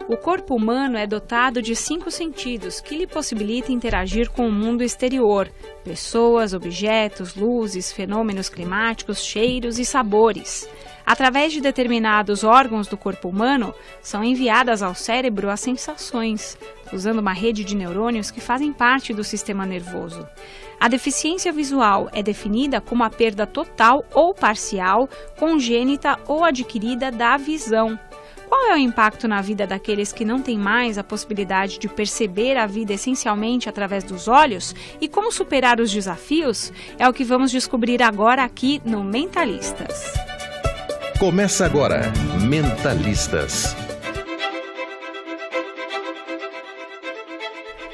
O corpo humano é dotado de 5 sentidos que lhe possibilitam interagir com o mundo exterior: pessoas, objetos, luzes, fenômenos climáticos, cheiros e sabores. Através de determinados órgãos do corpo humano, são enviadas ao cérebro as sensações, usando uma rede de neurônios que fazem parte do sistema nervoso. A deficiência visual é definida como a perda total ou parcial, congênita ou adquirida da visão. Qual é o impacto na vida daqueles que não têm mais a possibilidade de perceber a vida essencialmente através dos olhos? E como superar os desafios? É o que vamos descobrir agora aqui no Mentalistas. Começa agora, Mentalistas.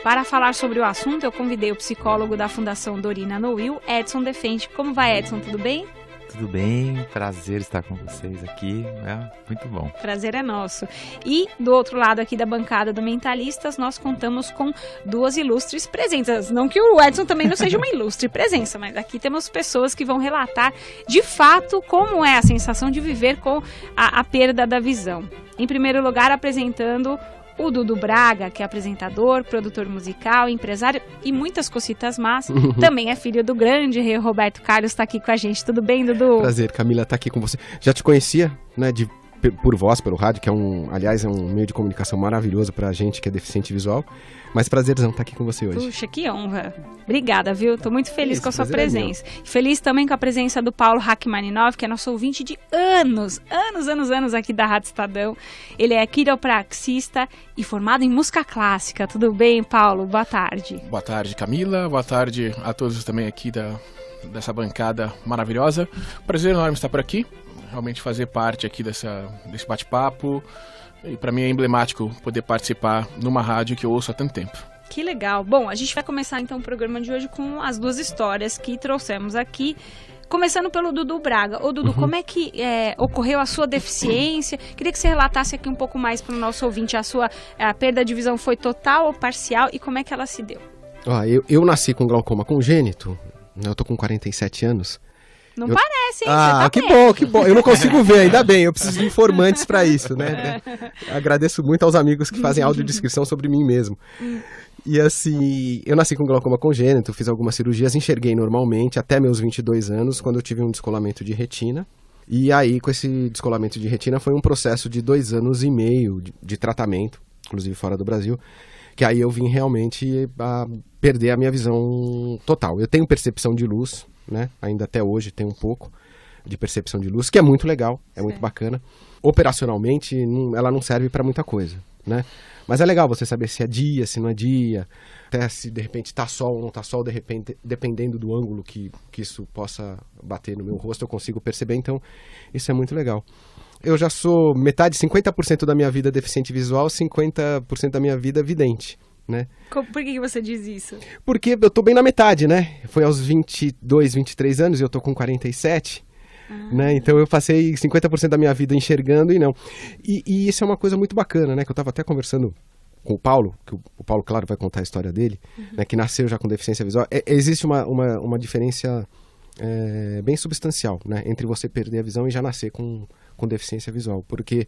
Para falar sobre o assunto, eu convidei o psicólogo da Fundação Dorina Noil, Edson Defente. Como vai, Edson? Tudo bem? Tudo bem, prazer estar com vocês aqui, muito bom. Prazer é nosso. E do outro lado aqui da bancada do Mentalistas, nós contamos com 2 ilustres presenças. Não que o Edson também não seja uma ilustre presença, mas aqui temos pessoas que vão relatar de fato como é a sensação de viver com a perda da visão. Em primeiro lugar, apresentando o Dudu Braga, que é apresentador, produtor musical, empresário e muitas cositas más. Também é filho do grande rei Roberto Carlos, está aqui com a gente. Tudo bem, Dudu? Prazer, Camila, estar aqui com você. Já te conhecia, né, por voz, pelo rádio, que aliás, é um meio de comunicação maravilhoso pra gente que é deficiente visual. Mas prazerzão estar aqui com você hoje. Puxa, que honra. Obrigada, viu? Tô muito feliz com a sua presença. É Feliz também com a presença do Paulo Rachmaninov, que é nosso ouvinte de anos aqui da Rádio Estadão. Ele é quiropraxista e formado em música clássica. Tudo bem, Paulo? Boa tarde. Boa tarde, Camila. Boa tarde a todos também aqui dessa bancada maravilhosa. Prazer enorme estar por aqui. Realmente fazer parte aqui desse bate-papo. E para mim é emblemático poder participar numa rádio que eu ouço há tanto tempo. Que legal. Bom, a gente vai começar então o programa de hoje com as 2 histórias que trouxemos aqui. Começando pelo Dudu Braga. Ô Dudu, como é que ocorreu a sua deficiência? Queria que você relatasse aqui um pouco mais para o nosso ouvinte. A perda de visão foi total ou parcial e como é que ela se deu? Eu nasci com glaucoma congênito, eu tô com 47 anos. Não parece, hein? Ah, você tá que bom. Eu não consigo ver, ainda bem. Eu preciso de informantes para isso, né? Agradeço muito aos amigos que fazem audiodescrição sobre mim mesmo. E assim, eu nasci com glaucoma congênito, fiz algumas cirurgias, enxerguei normalmente até meus 22 anos, quando eu tive um descolamento de retina. E aí, com esse descolamento de retina, foi um processo de 2 anos e meio de tratamento, inclusive fora do Brasil, que aí eu vim realmente a perder a minha visão total. Eu tenho percepção de luz, né? Ainda até hoje tem um pouco de percepção de luz, que é muito legal, é muito bacana. Operacionalmente, ela não serve para muita coisa, né? Mas é legal você saber se é dia, se não é dia, até se de repente tá sol ou não tá sol, de repente, dependendo do ângulo que isso possa bater no meu rosto, eu consigo perceber, então isso é muito legal. Eu já sou metade, 50% da minha vida deficiente visual, 50% da minha vida vidente, né? Por que você diz isso? Porque eu tô bem na metade, né? Foi aos 22, 23 anos e eu tô com 47, né? Então eu passei 50% da minha vida enxergando e não. E isso é uma coisa muito bacana, né? Que eu tava até conversando com o Paulo, que o Paulo, claro, vai contar a história dele, né? Que nasceu já com deficiência visual. Existe uma diferença bem substancial, né? Entre você perder a visão e já nascer com deficiência visual. Porque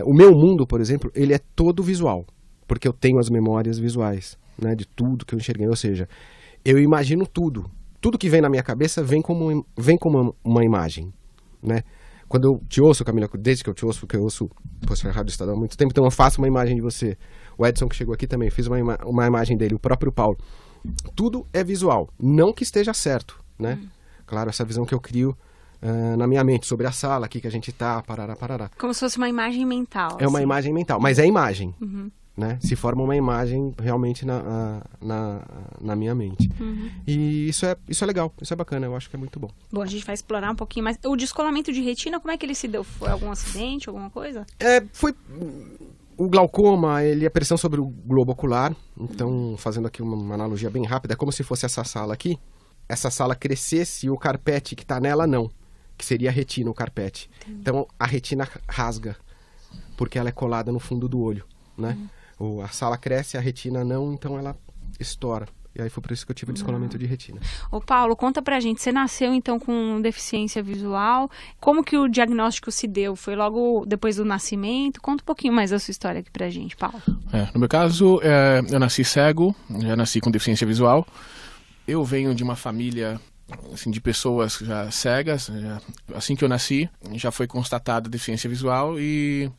o meu mundo, por exemplo, ele é todo visual. Porque eu tenho as memórias visuais, né, de tudo que eu enxerguei. Ou seja, eu imagino tudo. Tudo que vem na minha cabeça vem como uma imagem, né? Quando eu te ouço, Camila, desde que eu te ouço, porque eu ouço a Rádio Estadão há muito tempo, então eu faço uma imagem de você. O Edson, que chegou aqui também, fiz uma imagem dele, o próprio Paulo. Tudo é visual, não que esteja certo, né? Claro, essa visão que eu crio na minha mente, sobre a sala aqui que a gente tá, parará. Como se fosse uma imagem mental. É uma imagem mental, mas é imagem. Né? Se forma uma imagem realmente na minha mente. E isso é legal, isso é bacana, eu acho que é muito bom. Bom, a gente vai explorar um pouquinho mais. O descolamento de retina, como é que ele se deu? Foi algum acidente, alguma coisa? Foi... O glaucoma, ele é pressão sobre o globo ocular. Então, fazendo aqui uma analogia bem rápida, é como se fosse essa sala aqui. Essa sala crescesse e o carpete que está nela não. Que seria a retina, o carpete. Então, a retina rasga, porque ela é colada no fundo do olho, né? A sala cresce, a retina não, então ela estoura. E aí foi por isso que eu tive o descolamento de retina. Ô Paulo, conta pra gente, você nasceu então com deficiência visual, como que o diagnóstico se deu? Foi logo depois do nascimento? Conta um pouquinho mais da sua história aqui pra gente, Paulo. No meu caso, eu nasci cego, já nasci com deficiência visual. Eu venho de uma família assim, de pessoas já cegas. Assim que eu nasci, já foi constatada deficiência visual e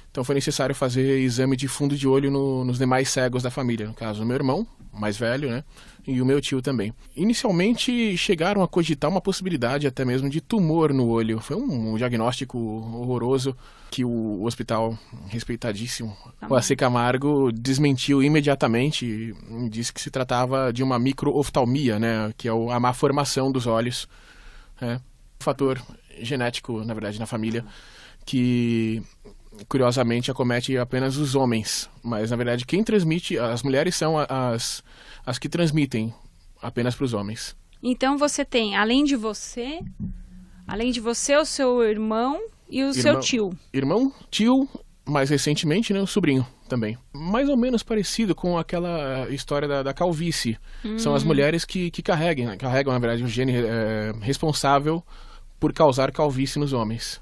então foi necessário fazer exame de fundo de olho nos demais cegos da família. No caso, o meu irmão, mais velho, né? E o meu tio também. Inicialmente, chegaram a cogitar uma possibilidade até mesmo de tumor no olho. Foi um diagnóstico horroroso que o hospital respeitadíssimo, o AC Camargo, desmentiu imediatamente e disse que se tratava de uma microoftalmia, né? Que é a má formação dos olhos. Um fator genético, na verdade, na família, que curiosamente acomete apenas os homens, mas na verdade quem transmite, as mulheres são as que transmitem apenas para os homens. Então você tem, além de você, o seu irmão e o seu tio. Irmão, tio, mais recentemente, né, o sobrinho também. Mais ou menos parecido com aquela história da calvície. São as mulheres que carregam, na verdade, o gene responsável por causar calvície nos homens.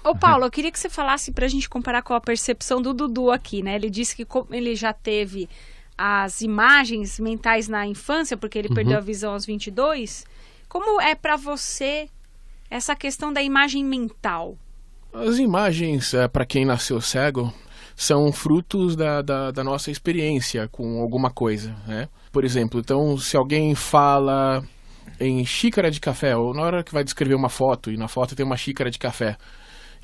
Ô Paulo, eu queria que você falasse pra gente comparar com a percepção do Dudu aqui, né? Ele disse que ele já teve as imagens mentais na infância, porque ele perdeu a visão aos 22. Como é pra você essa questão da imagem mental? As imagens, para quem nasceu cego, são frutos da nossa experiência com alguma coisa, né? Por exemplo, então, se alguém fala em xícara de café, ou na hora que vai descrever uma foto, e na foto tem uma xícara de café,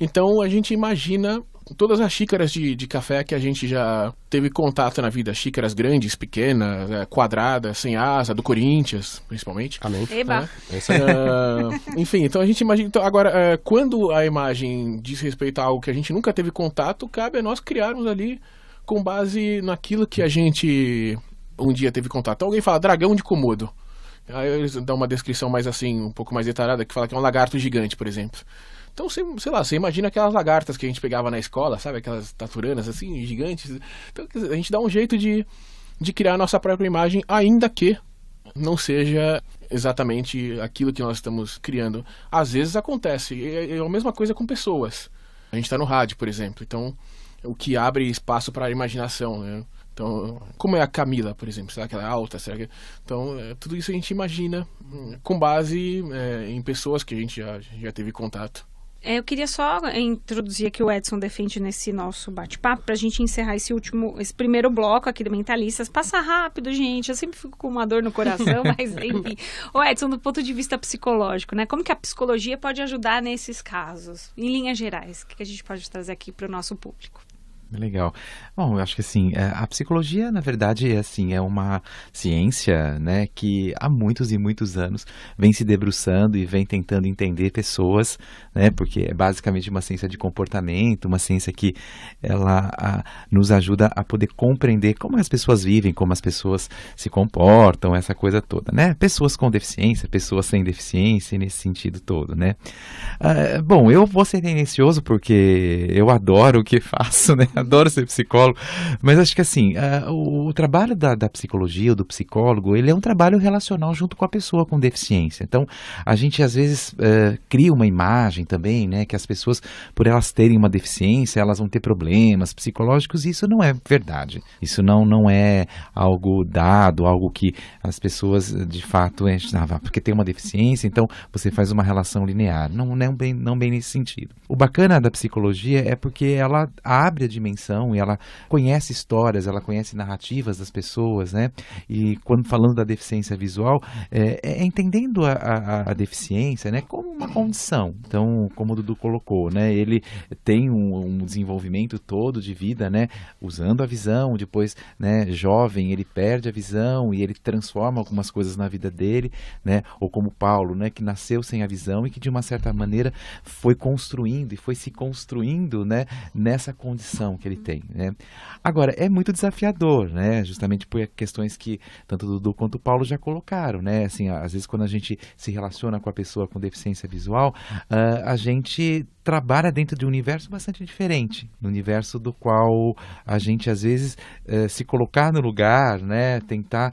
então a gente imagina todas as xícaras de café que a gente já teve contato na vida. Xícaras grandes, pequenas, quadradas, sem asa, do Corinthians, principalmente. Amém. Eba! Enfim, então a gente imagina... Então, agora, quando a imagem diz respeito a algo que a gente nunca teve contato, cabe a nós criarmos ali com base naquilo que a gente um dia teve contato. Então alguém fala dragão de Komodo. Aí eles dão uma descrição mais assim, um pouco mais detalhada, que fala que é um lagarto gigante, por exemplo. Então, sei lá, você imagina aquelas lagartas que a gente pegava na escola, sabe? Aquelas taturanas assim, gigantes. Então, a gente dá um jeito de criar a nossa própria imagem, ainda que não seja exatamente aquilo que nós estamos criando. Às vezes acontece. É a mesma coisa com pessoas. A gente está no rádio, por exemplo. Então, o que abre espaço para a imaginação, né? Então, como é a Camila, por exemplo? Será que ela é alta? Então, tudo isso a gente imagina com base em pessoas que a gente já teve contato. Eu queria só introduzir aqui o Edson Defende nesse nosso bate-papo para a gente encerrar esse primeiro bloco aqui do Mentalistas. Passa rápido, gente. Eu sempre fico com uma dor no coração, mas enfim. Ô Edson, do ponto de vista psicológico, né? Como que a psicologia pode ajudar nesses casos? Em linhas gerais, o que a gente pode trazer aqui para o nosso público? Legal. Bom, eu acho que assim, a psicologia, na verdade, é uma ciência, né, que há muitos e muitos anos vem se debruçando e vem tentando entender pessoas, né, porque é basicamente uma ciência de comportamento, uma ciência que ela nos ajuda a poder compreender como as pessoas vivem, como as pessoas se comportam, essa coisa toda, né? Pessoas com deficiência, pessoas sem deficiência, nesse sentido todo, né? Bom, eu vou ser tendencioso porque eu adoro o que faço, né? Adoro ser psicólogo, mas acho que assim, o trabalho da psicologia ou do psicólogo, ele é um trabalho relacional junto com a pessoa com deficiência. Então, a gente às vezes cria uma imagem também, né, que as pessoas, por elas terem uma deficiência, elas vão ter problemas psicológicos, e isso não é verdade. Isso não é algo dado, algo que as pessoas de fato, porque tem uma deficiência, então você faz uma relação linear. Não bem nesse sentido. O bacana da psicologia é porque ela abre a dimensão e ela conhece histórias, ela conhece narrativas das pessoas, né? E quando falando da deficiência visual, entendendo a deficiência, né, como uma condição. Então, como o Dudu colocou, né, ele tem um desenvolvimento todo de vida, né, usando a visão, depois, né, jovem, ele perde a visão e ele transforma algumas coisas na vida dele, né? Ou como o Paulo, né, que nasceu sem a visão e que de uma certa maneira foi construindo e foi se construindo, né, nessa condição que ele tem, né? Agora, é muito desafiador, né? Justamente por questões que tanto o Dudu quanto o Paulo já colocaram, né? Assim, às vezes quando a gente se relaciona com a pessoa com deficiência visual, a gente trabalha dentro de um universo bastante diferente, no universo do qual a gente às vezes se colocar no lugar, né, tentar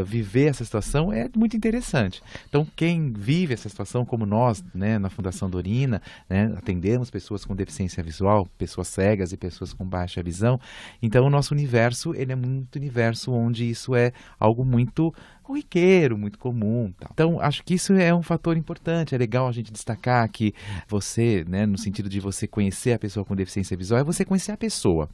viver essa situação é muito interessante. Então quem vive essa situação como nós, né, na Fundação Dorina, né, atendemos pessoas com deficiência visual, pessoas cegas e pessoas com baixa visão, então o nosso universo, ele é muito universo onde isso é algo muito corriqueiro, muito comum. Tal. Então, acho que isso é um fator importante. É legal a gente destacar que você, né, no sentido de você conhecer a pessoa com deficiência visual, é você conhecer a pessoa.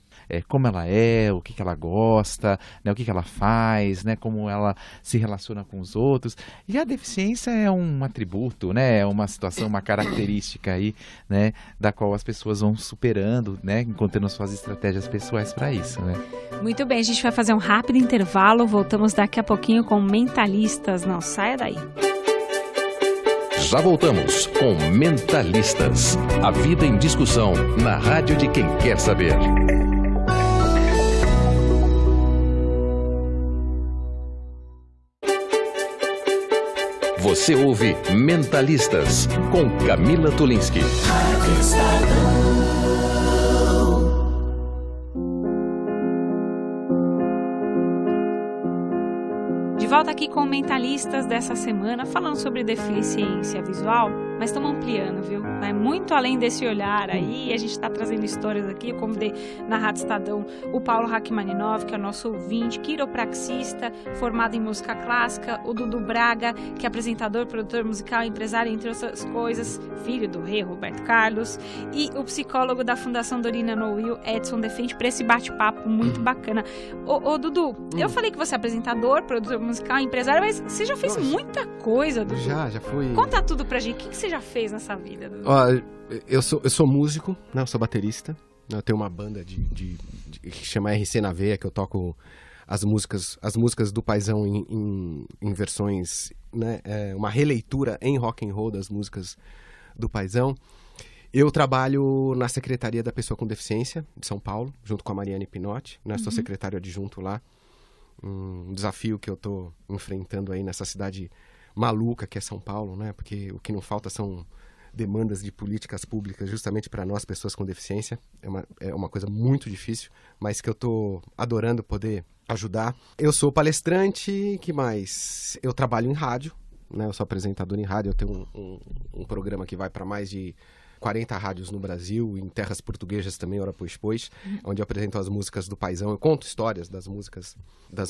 Como ela é, o que ela gosta, né, o que ela faz, né, como ela se relaciona com os outros. E a deficiência é um atributo, né, é uma situação, uma característica aí, né, da qual as pessoas vão superando, né, encontrando suas estratégias pessoais para isso, né. Muito bem, a gente vai fazer um rápido intervalo. Voltamos daqui a pouquinho com Mentalistas. Não saia daí. Já voltamos com Mentalistas. A vida em discussão na rádio de quem quer saber. Você ouve Mentalistas com Camila Tulinski. De volta aqui com Mentalistas dessa semana, falando sobre deficiência visual, mas estamos ampliando, viu? Vai muito além desse olhar aí, a gente está trazendo histórias aqui. Eu convidei na Rádio Estadão o Paulo Rachmaninov, que é o nosso ouvinte, quiropraxista, formado em música clássica, o Dudu Braga, que é apresentador, produtor musical, empresário, entre outras coisas, filho do rei Roberto Carlos, e o psicólogo da Fundação Dorina No Will, Edson Defende, para esse bate-papo muito bacana. Ô Dudu, eu falei que você é apresentador, produtor musical, empresário, mas você já fez muita coisa, Dudu. Já fui. Conta tudo pra gente, o que você já fez nessa vida, Dudu? Ó, eu sou músico, né? Eu sou baterista. Eu tenho uma banda que chama RC na Veia, que eu toco as músicas do Paizão em versões, né? Uma releitura em rock and roll das músicas do Paizão. Eu trabalho na Secretaria da Pessoa com Deficiência de São Paulo, junto com a Mariane Pinotti, né? Sou secretário adjunto lá. Um desafio que eu tô enfrentando aí nessa cidade maluca que é São Paulo, né? Porque o que não falta são demandas de políticas públicas justamente para nós, pessoas com deficiência. É uma coisa muito difícil, mas que eu tô adorando poder ajudar. Eu sou palestrante, que mais? Eu trabalho em rádio, né? Eu sou apresentador em rádio, eu tenho um programa que vai para mais de 40 rádios no Brasil, em terras portuguesas também, ora pois, onde eu apresento as músicas do Paizão, eu conto histórias das músicas.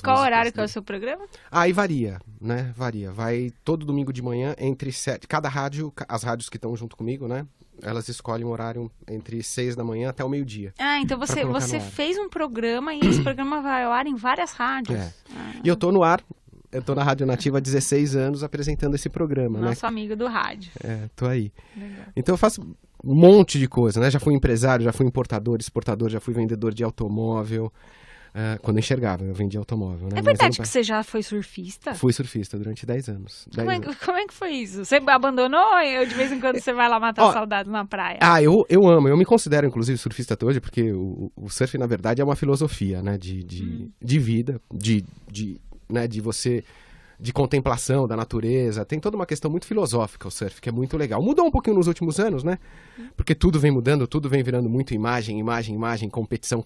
Qual horário que é o seu programa? Aí varia, né? Varia. Vai todo domingo de manhã, entre 7... Cada rádio, as rádios que estão junto comigo, né? Elas escolhem um horário entre 6 da manhã até o meio-dia. Ah, então você fez um programa e esse programa vai ao ar em várias rádios. E eu tô no ar. Eu tô na Rádio Nativa há 16 anos apresentando esse programa, Nosso amigo do rádio. Tô aí. Legal. Então eu faço um monte de coisa, né? Já fui empresário, já fui importador, exportador, já fui vendedor de automóvel. Quando eu enxergava, eu vendia automóvel, né? É verdade que você já foi surfista? Fui surfista durante 10 anos. Como é que foi isso? Você abandonou ou de vez em quando você vai lá matar saudades na praia? Eu amo. Eu me considero, inclusive, surfista até hoje, porque o surf, na verdade, é uma filosofia, né? De vida, né, de contemplação da natureza. Tem toda uma questão muito filosófica o surf, que é muito legal. Mudou um pouquinho nos últimos anos, né? Porque tudo vem mudando, tudo vem virando muito imagem, competição,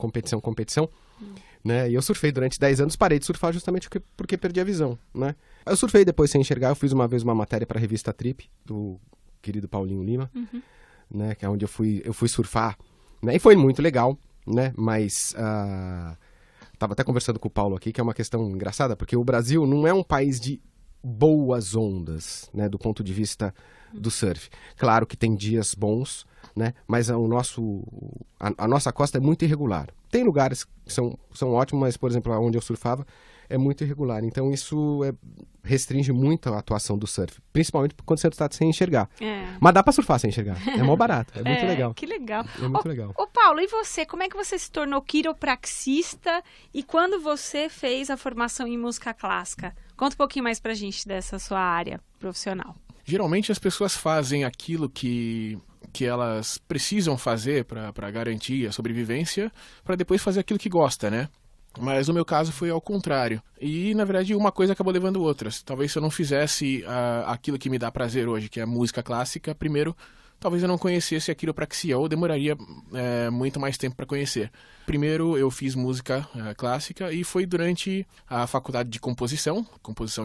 né? E eu surfei durante 10 anos, parei de surfar justamente porque perdi a visão, né? Eu surfei depois sem enxergar, eu fiz uma vez uma matéria para a revista Trip, do querido Paulinho Lima, né? Que é onde eu fui surfar, né? E foi muito legal, né? Mas... Estava até conversando com o Paulo aqui, que é uma questão engraçada, porque o Brasil não é um país de boas ondas, né, do ponto de vista do surf. Claro que tem dias bons, né, mas a nossa costa é muito irregular. Tem lugares que são ótimos, mas, por exemplo, onde eu surfava, é muito irregular. Então, isso restringe muito a atuação do surf, principalmente quando você está sem enxergar. Mas dá para surfar sem enxergar. É mó barato, é muito legal. Que legal. É muito legal. Ô Paulo, e você? Como é que você se tornou quiropraxista e quando você fez a formação em música clássica? Conta um pouquinho mais pra gente dessa sua área profissional. Geralmente as pessoas fazem aquilo que elas precisam fazer para garantir a sobrevivência, para depois fazer aquilo que gosta, né? Mas no meu caso foi ao contrário. E, na verdade, uma coisa acabou levando outras. Talvez se eu não fizesse aquilo que me dá prazer hoje, que é a música clássica, primeiro, talvez eu não conhecesse a quiropraxia, ou demoraria muito mais tempo para conhecer. Primeiro eu fiz música clássica e foi durante a faculdade de composição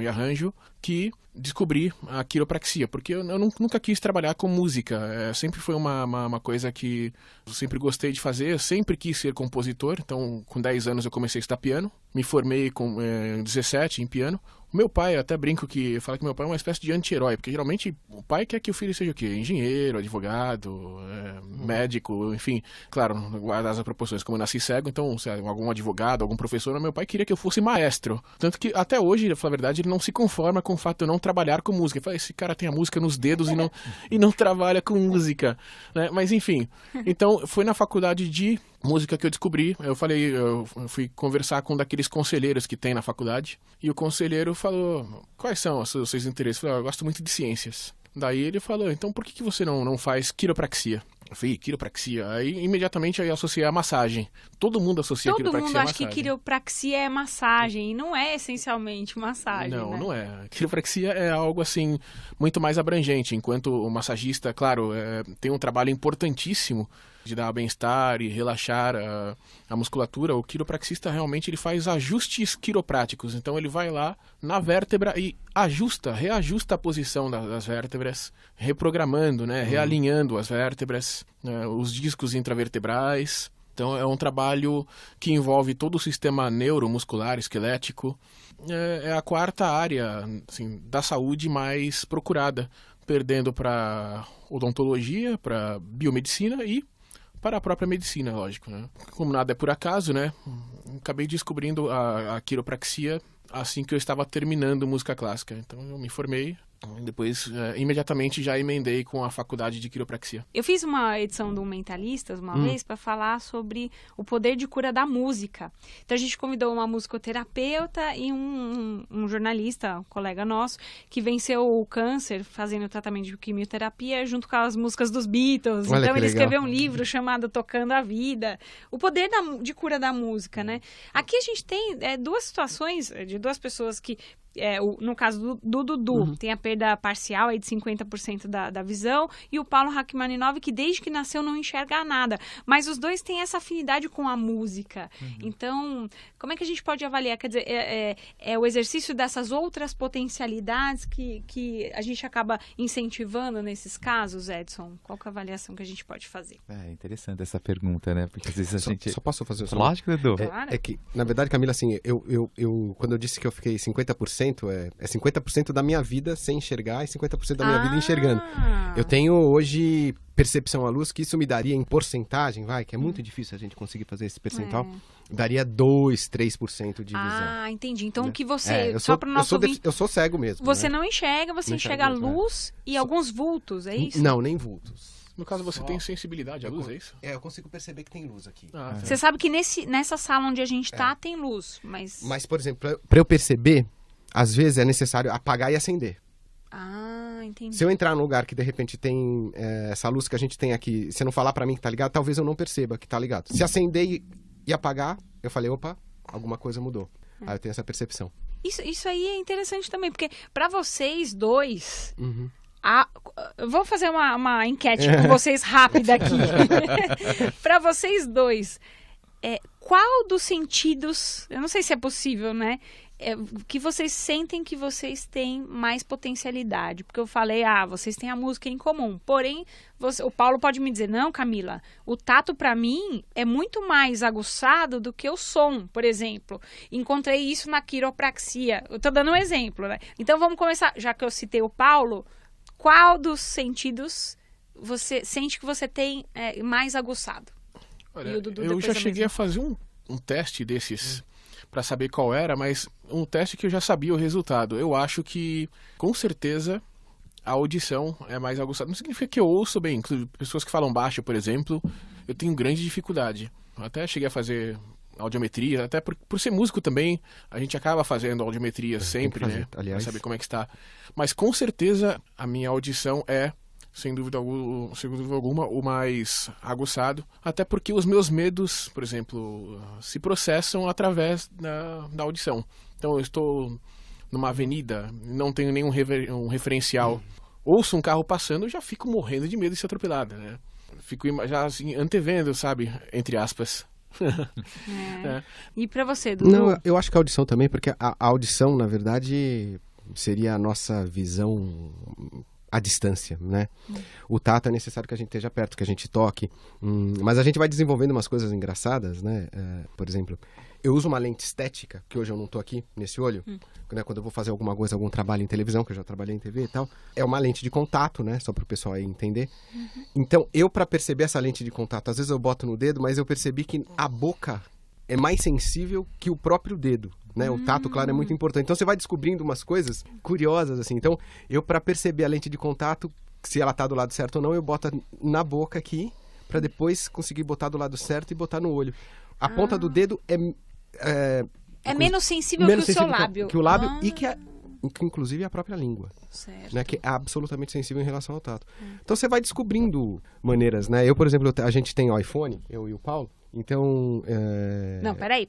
e arranjo, que descobri a quiropraxia, porque eu nunca quis trabalhar com música, sempre foi uma coisa que eu sempre gostei de fazer, eu sempre quis ser compositor, então com 10 anos eu comecei a estudar piano, me formei com 17 em piano. O meu pai, até brinco que fala que meu pai é uma espécie de anti-herói, porque geralmente o pai quer que o filho seja o quê? Engenheiro, advogado, médico, enfim, claro, guarda as proporções, como eu nasci cego, então algum advogado, algum professor, meu pai queria que eu fosse maestro, tanto que até hoje, pra falar a verdade, ele não se conforma com o fato de eu não trabalhar com música, ele fala, esse cara tem a música nos dedos e não trabalha com música, né? Mas enfim, então foi na faculdade de música que eu descobri, eu fui conversar com um daqueles conselheiros que tem na faculdade, e o conselheiro falou, quais são os seus interesses? Eu falei, eu gosto muito de ciências. Daí ele falou, então por que você não faz quiropraxia? Eu falei, quiropraxia? Aí imediatamente eu associei a massagem. Todo mundo associa quiropraxia a massagem. Todo mundo acha que quiropraxia é massagem, e não é essencialmente massagem, Não, né? não é. Quiropraxia é algo assim, muito mais abrangente, enquanto o massagista, claro, tem um trabalho importantíssimo de dar bem-estar e relaxar a musculatura, o quiropraxista realmente ele faz ajustes quiropráticos. Então ele vai lá na vértebra e reajusta a posição das vértebras, reprogramando, né, realinhando as vértebras, os discos intravertebrais. Então é um trabalho que envolve todo o sistema neuromuscular, esquelético. É a quarta área assim, da saúde mais procurada, perdendo para odontologia, para biomedicina e para a própria medicina, lógico, né? Como nada é por acaso, né? Acabei descobrindo a quiropraxia assim que eu estava terminando música clássica. Então eu me formei, depois imediatamente já emendei com a faculdade de quiropraxia. Eu fiz uma edição do Mentalistas uma vez para falar sobre o poder de cura da música. Então a gente convidou uma musicoterapeuta e um jornalista, um colega nosso, que venceu o câncer fazendo tratamento de quimioterapia junto com as músicas dos Beatles. Olha, então ele legal. escreveu um livro chamado Tocando a Vida. O poder de cura da música, né? Aqui a gente tem duas situações de duas pessoas que no caso do Dudu, tem a perda parcial aí de 50% da visão, e o Paulo Rachmaninoff, que desde que nasceu não enxerga nada. Mas os dois têm essa afinidade com a música. Então, como é que a gente pode avaliar? Quer dizer, é o exercício dessas outras potencialidades que a gente acaba incentivando nesses casos, Edson? Qual que é a avaliação que a gente pode fazer? É interessante essa pergunta, né? Porque às vezes a gente... Só posso fazer o Lógico, Dudu. Claro. É que, na verdade, Camila, assim, quando eu disse que eu fiquei 50%, é 50% da minha vida sem enxergar e 50% da minha vida enxergando. Eu tenho hoje percepção à luz, que isso me daria em porcentagem, que é muito difícil a gente conseguir fazer esse percentual, daria 2, 3% de visão. Ah, entendi. Então, o que você... eu sou cego mesmo. Você né? não enxerga, você Não enxerga a enxergo mesmo, luz e alguns vultos, é isso? Não, nem vultos. No caso, você tem sensibilidade à luz, é isso? Eu consigo perceber que tem luz aqui. Ah, tá. Você sabe que nessa sala onde a gente tá tem luz, mas... Mas, por exemplo, para eu perceber, às vezes é necessário apagar e acender. Ah, entendi. Se eu entrar num lugar que de repente tem essa luz que a gente tem aqui, se não falar pra mim que tá ligado, talvez eu não perceba que tá ligado. Se acender e apagar, eu falei, opa, alguma coisa mudou. Aí eu tenho essa percepção. Isso aí é interessante também, porque pra vocês dois... eu vou fazer uma enquete com vocês rápida aqui. Pra vocês dois, qual dos sentidos, eu não sei se é possível, né? Que vocês sentem que vocês têm mais potencialidade. Porque eu falei, vocês têm a música em comum. Porém, o Paulo pode me dizer, não, Camila, o tato pra mim é muito mais aguçado do que o som, por exemplo. Encontrei isso na quiropraxia. Eu tô dando um exemplo, né? Então vamos começar, já que eu citei o Paulo, qual dos sentidos você sente que você tem mais aguçado? Olha, E o Dudu eu depois já da cheguei mesma. a fazer um teste desses para saber qual era, mas um teste que eu já sabia o resultado. Eu acho que, com certeza, a audição é mais aguçada. Não significa que eu ouço bem. Inclusive, pessoas que falam baixo, por exemplo, eu tenho grande dificuldade. Eu até cheguei a fazer audiometria, até por ser músico também, a gente acaba fazendo audiometria sempre, fazer, né? aliás. Pra saber como é que está. Mas, com certeza, a minha audição é... sem dúvida alguma, o mais aguçado. Até porque os meus medos, por exemplo, se processam através da audição. Então, eu estou numa avenida, não tenho nenhum um referencial. ouço um carro passando, eu já fico morrendo de medo de ser atropelado, né? Fico já assim, antevendo, sabe? Entre aspas. É. E pra você, Dudu? Não, eu acho que a audição também, porque a audição, na verdade, seria a nossa visão à distância, né? O tato é necessário que a gente esteja perto, que a gente toque. Mas a gente vai desenvolvendo umas coisas engraçadas, né? Por exemplo, eu uso uma lente estética, que hoje eu não tô aqui nesse olho, né? Quando eu vou fazer alguma coisa, algum trabalho em televisão, que eu já trabalhei em TV e tal, é uma lente de contato, né? Só para o pessoal aí entender. Então, para perceber essa lente de contato, às vezes eu boto no dedo, mas eu percebi que a boca é mais sensível que o próprio dedo, né? O tato, claro, é muito importante. Então, você vai descobrindo umas coisas curiosas, assim. Então, para perceber a lente de contato, se ela tá do lado certo ou não, eu boto na boca aqui, para depois conseguir botar do lado certo e botar no olho. A ponta do dedo é menos sensível que o seu lábio. Que o lábio e que inclusive a própria língua. Certo. Né, que é absolutamente sensível em relação ao tato. Então você vai descobrindo maneiras, né? Eu, por exemplo, a gente tem o iPhone, eu e o Paulo, então... Não, peraí.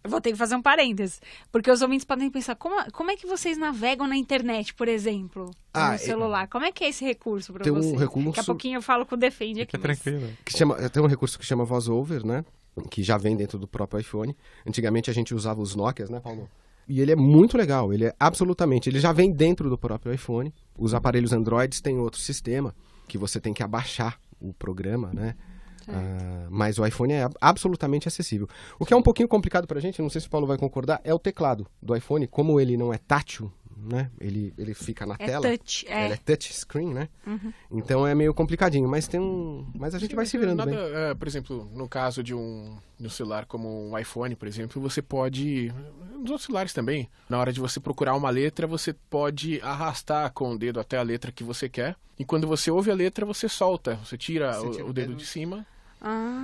Eu vou ter que fazer um parênteses. Porque os ouvintes podem pensar, como é que vocês navegam na internet, por exemplo, no celular? Como é que é esse recurso para vocês? Um recurso... Daqui a pouquinho eu falo com o Defende aqui. Tranquilo. Tem um recurso que chama VoiceOver, né? Que já vem dentro do próprio iPhone. Antigamente a gente usava os Nokias, né, Paulo? E ele é muito legal, ele já vem dentro do próprio iPhone. Os aparelhos Androids têm outro sistema, que você tem que abaixar o programa, né? Mas o iPhone é absolutamente acessível. O que é um pouquinho complicado pra gente, não sei se o Paulo vai concordar, é o teclado do iPhone. Como ele não é tátil, né? Ele fica na tela. Touch, Ele é touch screen, né? Então é meio complicadinho, mas mas a gente vai se virando bem. Por exemplo, no caso de um celular como um iPhone, por exemplo, você pode, nos outros celulares também, na hora de você procurar uma letra, você pode arrastar com o dedo até a letra que você quer, e quando você ouve a letra, você solta, você tira o dedo de cima.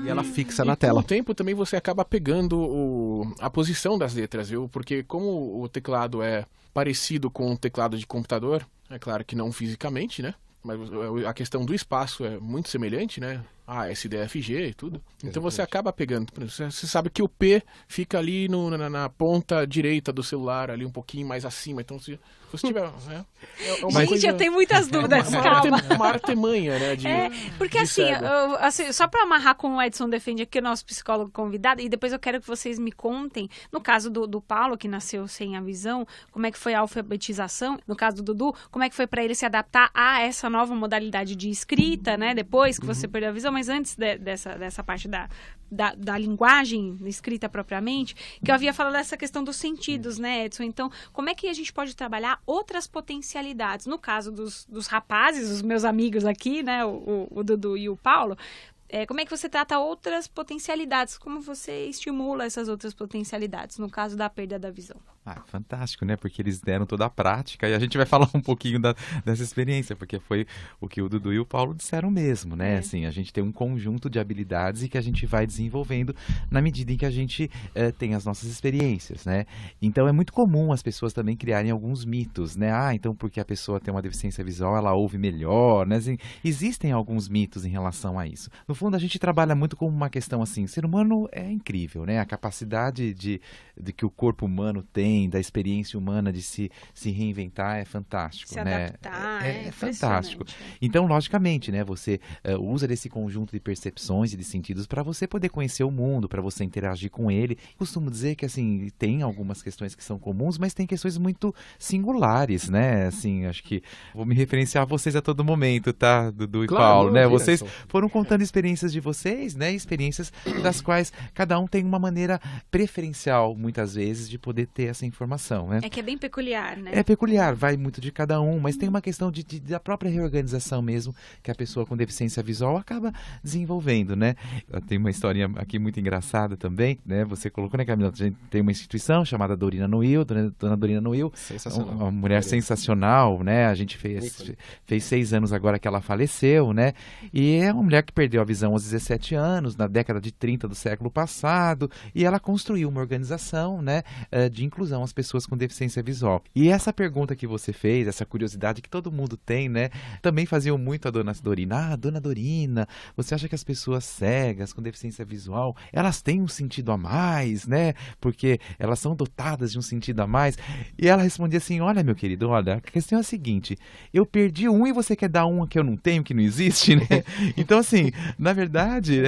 E ela fixa na tela. Com o tempo também você acaba pegando a posição das letras, viu? Porque como o teclado é parecido com um teclado de computador, é claro que não fisicamente, né? Mas a questão do espaço é muito semelhante, né? SDFG e tudo. Então você acaba pegando. Você sabe que o P fica ali na ponta direita do celular, ali um pouquinho mais acima. Então se você tiver... Gente, eu tenho muitas dúvidas, calma. Uma artimanha, né? Porque assim, só para amarrar com o Edson Defende aqui, o nosso psicólogo convidado, e depois eu quero que vocês me contem, no caso do Paulo, que nasceu sem a visão, como é que foi a alfabetização, no caso do Dudu, como é que foi para ele se adaptar a essa nova modalidade de escrita, né? Depois que você perdeu a visão, mas antes dessa parte da linguagem escrita propriamente, que eu havia falado dessa questão dos sentidos, né, Edson? Então, como é que a gente pode trabalhar outras potencialidades? No caso dos rapazes, os meus amigos aqui, né, o Dudu e o Paulo, como é que você trata outras potencialidades? Como você estimula essas outras potencialidades, no caso da perda da visão? Fantástico, né? Porque eles deram toda a prática e a gente vai falar um pouquinho dessa experiência, porque foi o que o Dudu e o Paulo disseram mesmo, né? Assim, a gente tem um conjunto de habilidades e que a gente vai desenvolvendo na medida em que a gente tem as nossas experiências, né? Então é muito comum as pessoas também criarem alguns mitos, né? Então porque a pessoa tem uma deficiência visual, ela ouve melhor, né? Assim, existem alguns mitos em relação a isso. No fundo, a gente trabalha muito com uma questão assim, ser humano é incrível, né? A capacidade de que o corpo humano tem, da experiência humana de se reinventar é fantástico, se né? adaptar, é fantástico. Então, logicamente, né, você usa desse conjunto de percepções e de sentidos para você poder conhecer o mundo, para você interagir com ele. Costumo dizer que, assim, tem algumas questões que são comuns, mas tem questões muito singulares, né? Assim, acho que vou me referenciar a vocês a todo momento, tá, Dudu e Paulo, né? Vocês foram contando experiências de vocês, né? Experiências das quais cada um tem uma maneira preferencial, muitas vezes, de poder ter essa informação, né? É que é bem peculiar, né? É peculiar, vai muito de cada um, mas tem uma questão da própria reorganização mesmo que a pessoa com deficiência visual acaba desenvolvendo, né? Tem uma historinha aqui muito engraçada também, né? Você colocou, né, Camila? A gente tem uma instituição chamada Dorina Noil, Dona Dorina Noil, uma mulher sensacional, né? A gente fez 6 anos agora que ela faleceu, né? E é uma mulher que perdeu a visão aos 17 anos, na década de 30 do século passado, e ela construiu uma organização, né, de inclusão inclusão às pessoas com deficiência visual. E essa pergunta que você fez, essa curiosidade que todo mundo tem, né? Também faziam muito a dona Dorina. Dona Dorina, você acha que as pessoas cegas com deficiência visual, elas têm um sentido a mais, né? Porque elas são dotadas de um sentido a mais. E ela respondia assim, olha, meu querido, olha, a questão é a seguinte, eu perdi um e você quer dar um que eu não tenho, que não existe, né? Então, assim, na verdade,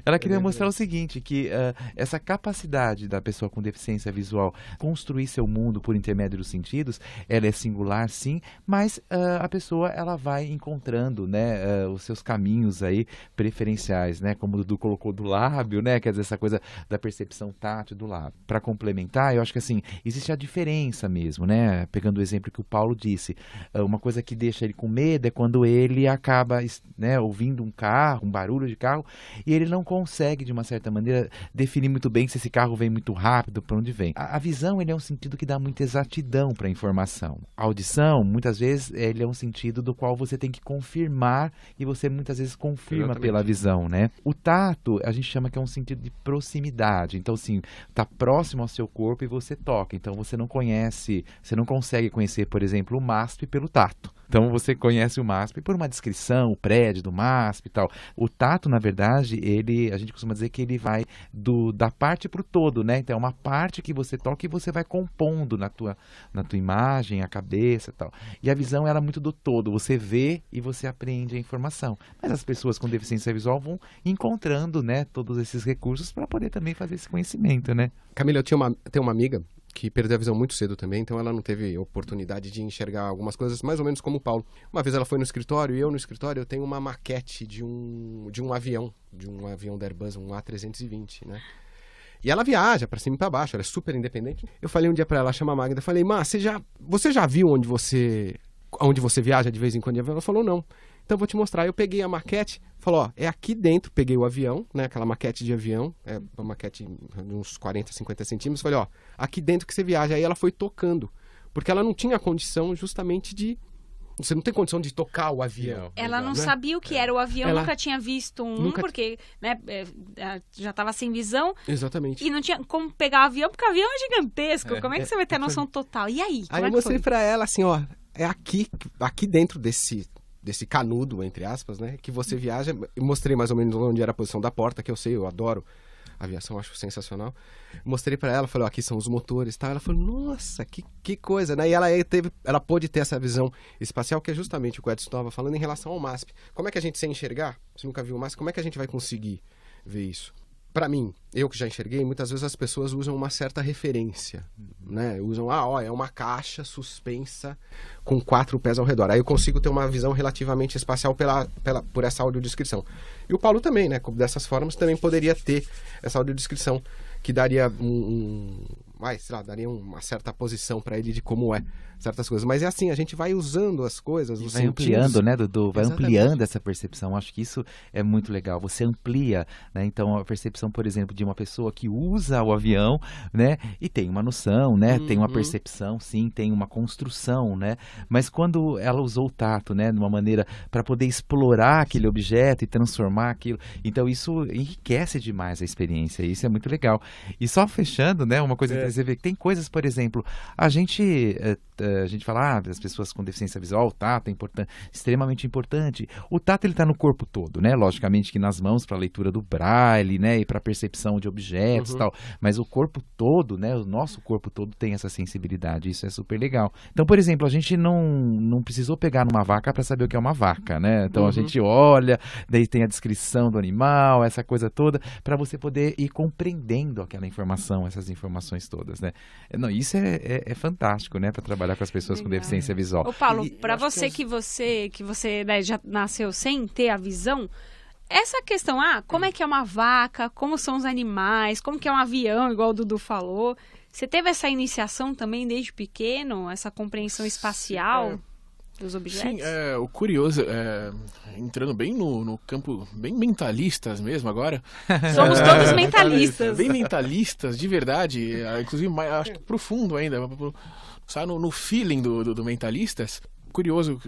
ela queria mostrar o seguinte, que essa capacidade da pessoa com deficiência visual construir seu mundo por intermédio dos sentidos, ela é singular, sim, mas a pessoa, ela vai encontrando, né, os seus caminhos aí preferenciais, né, como o Dudu colocou do lábio, né, quer dizer, essa coisa da percepção tátil do lábio. Para complementar, eu acho que assim, existe a diferença mesmo, né, pegando o exemplo que o Paulo disse, uma coisa que deixa ele com medo é quando ele acaba, né, ouvindo um carro, um barulho de carro, e ele não consegue, de uma certa maneira, definir muito bem se esse carro vem muito rápido, para onde vem. A visão, ele é um sentido que dá muita exatidão para a informação. A audição, muitas vezes, ele é um sentido do qual você tem que confirmar, e você muitas vezes confirma pela visão, né? O tato, a gente chama que é um sentido de proximidade. Então, assim, tá próximo ao seu corpo e você toca. Então, você não consegue conhecer, por exemplo, o MASP pelo tato. Então, você conhece o MASP por uma descrição, o prédio do MASP e tal. O tato, na verdade, a gente costuma dizer que ele vai da parte para o todo, né? Então, é uma parte que você toca e você vai compondo na tua imagem, a cabeça e tal. E a visão, ela é muito do todo. Você vê e você aprende a informação. Mas as pessoas com deficiência visual vão encontrando, né, todos esses recursos para poder também fazer esse conhecimento, né? Camila, eu tenho uma amiga que perdeu a visão muito cedo também, então ela não teve oportunidade de enxergar algumas coisas, mais ou menos como o Paulo. Uma vez ela foi no escritório, e eu no escritório eu tenho uma maquete de um avião da Airbus, um A320, né? E ela viaja pra cima e pra baixo, ela é super independente. Eu falei um dia pra ela, chama a Magda, falei, você já viu onde você viaja de vez em quando de avião? Ela falou, não. Então eu vou te mostrar. Eu peguei a maquete, falou, ó, é aqui dentro, peguei o avião, né, aquela maquete de avião, uma maquete de uns 40, 50 centímetros, falei, ó, aqui dentro que você viaja. Aí ela foi tocando, porque ela não tinha condição justamente você não tem condição de tocar o avião. Ela não sabia o que era o avião, nunca tinha visto porque, né, já estava sem visão. Exatamente. E não tinha como pegar o avião, porque o avião é gigantesco. Como é que você vai ter a noção total? E aí? Aí eu mostrei pra ela assim, ó, é aqui dentro desse canudo, entre aspas, né, que você viaja. Eu mostrei mais ou menos onde era a posição da porta, que eu adoro aviação, acho sensacional. Mostrei pra ela, falei, ó, aqui são os motores e tal. Ela falou, nossa, que coisa, né? E ela pôde ter essa visão espacial, que é justamente o que o Edson estava falando em relação ao MASP. Como é que a gente, sem enxergar, você nunca viu o MASP, como é que a gente vai conseguir ver isso? Pra mim, eu que já enxerguei, muitas vezes as pessoas usam uma certa referência, né? Usam, é uma caixa suspensa com 4 pés ao redor. Aí eu consigo ter uma visão relativamente espacial por essa audiodescrição. E o Paulo também, né? Dessas formas, também poderia ter essa audiodescrição que daria daria uma certa posição para ele de como é certas coisas. Mas é assim, a gente vai usando as coisas, os vai sentidos. Ampliando, né, Dudu? Vai Exatamente. Ampliando essa percepção. Acho que isso é muito legal. Você amplia, né? Então, a percepção, por exemplo, de uma pessoa que usa o avião, né? E tem uma noção, né? Tem uma percepção, sim, tem uma construção, né? Mas quando ela usou o tato, né? De uma maneira para poder explorar aquele objeto e transformar aquilo. Então, isso enriquece demais a experiência. Isso é muito legal. E só fechando, né? Uma coisa que você vê que tem coisas, por exemplo, a gente fala, as pessoas com deficiência visual, o tato é extremamente importante. O tato, ele está no corpo todo, né? Logicamente que nas mãos para a leitura do braille, né? E para percepção de objetos e tal. Mas o corpo todo, né? O nosso corpo todo tem essa sensibilidade. Isso é super legal. Então, por exemplo, a gente não precisou pegar numa vaca para saber o que é uma vaca, né? Então, a gente olha, daí tem a descrição do animal, essa coisa toda, para você poder ir compreendendo aquela informação, essas informações todas, né? Não, isso é fantástico, né? Para trabalhar com as pessoas com deficiência visual. Ô Paulo, para você que você né, já nasceu sem ter a visão, essa questão, como é que é uma vaca, como são os animais, como que é um avião, igual o Dudu falou, você teve essa iniciação também desde pequeno, essa compreensão espacial dos objetos? Sim, o curioso, entrando bem no campo, bem mentalistas mesmo agora. Somos todos mentalistas. Bem mentalistas, de verdade, inclusive acho que profundo ainda, sabe, no feeling do mentalistas. Curioso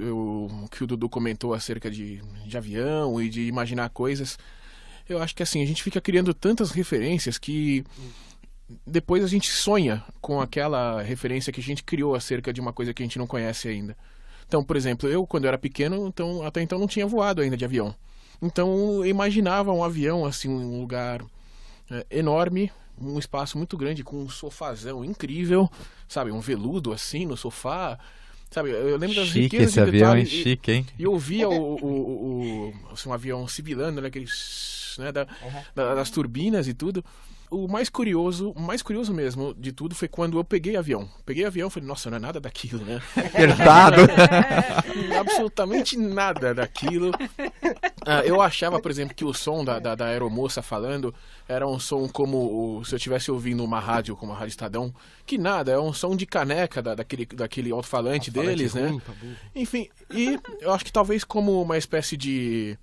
que o Dudu comentou acerca de avião e de imaginar coisas. Eu acho que assim, a gente fica criando tantas referências que depois a gente sonha com aquela referência que a gente criou acerca de uma coisa que a gente não conhece ainda. Então, por exemplo, eu, quando eu era pequeno, até então não tinha voado ainda de avião. Então, eu imaginava um avião, assim, um lugar enorme, um espaço muito grande, com um sofazão incrível, sabe? Um veludo, assim, no sofá. Sabe, eu lembro das Chique riquezas esse de avião, hein? detalhe, Chique, hein? E eu via assim, um avião sibilando, né, aqueles, né, das turbinas e tudo. O mais curioso mesmo de tudo foi quando eu peguei avião. Peguei avião e falei, nossa, não é nada daquilo, né? Apertado. Absolutamente nada daquilo. Eu achava, por exemplo, que o som da aeromoça falando era um som como se eu estivesse ouvindo uma rádio, como a Rádio Estadão. Que nada, é um som de caneca daquele alto-falante deles, né? Enfim, e eu acho que talvez como uma espécie de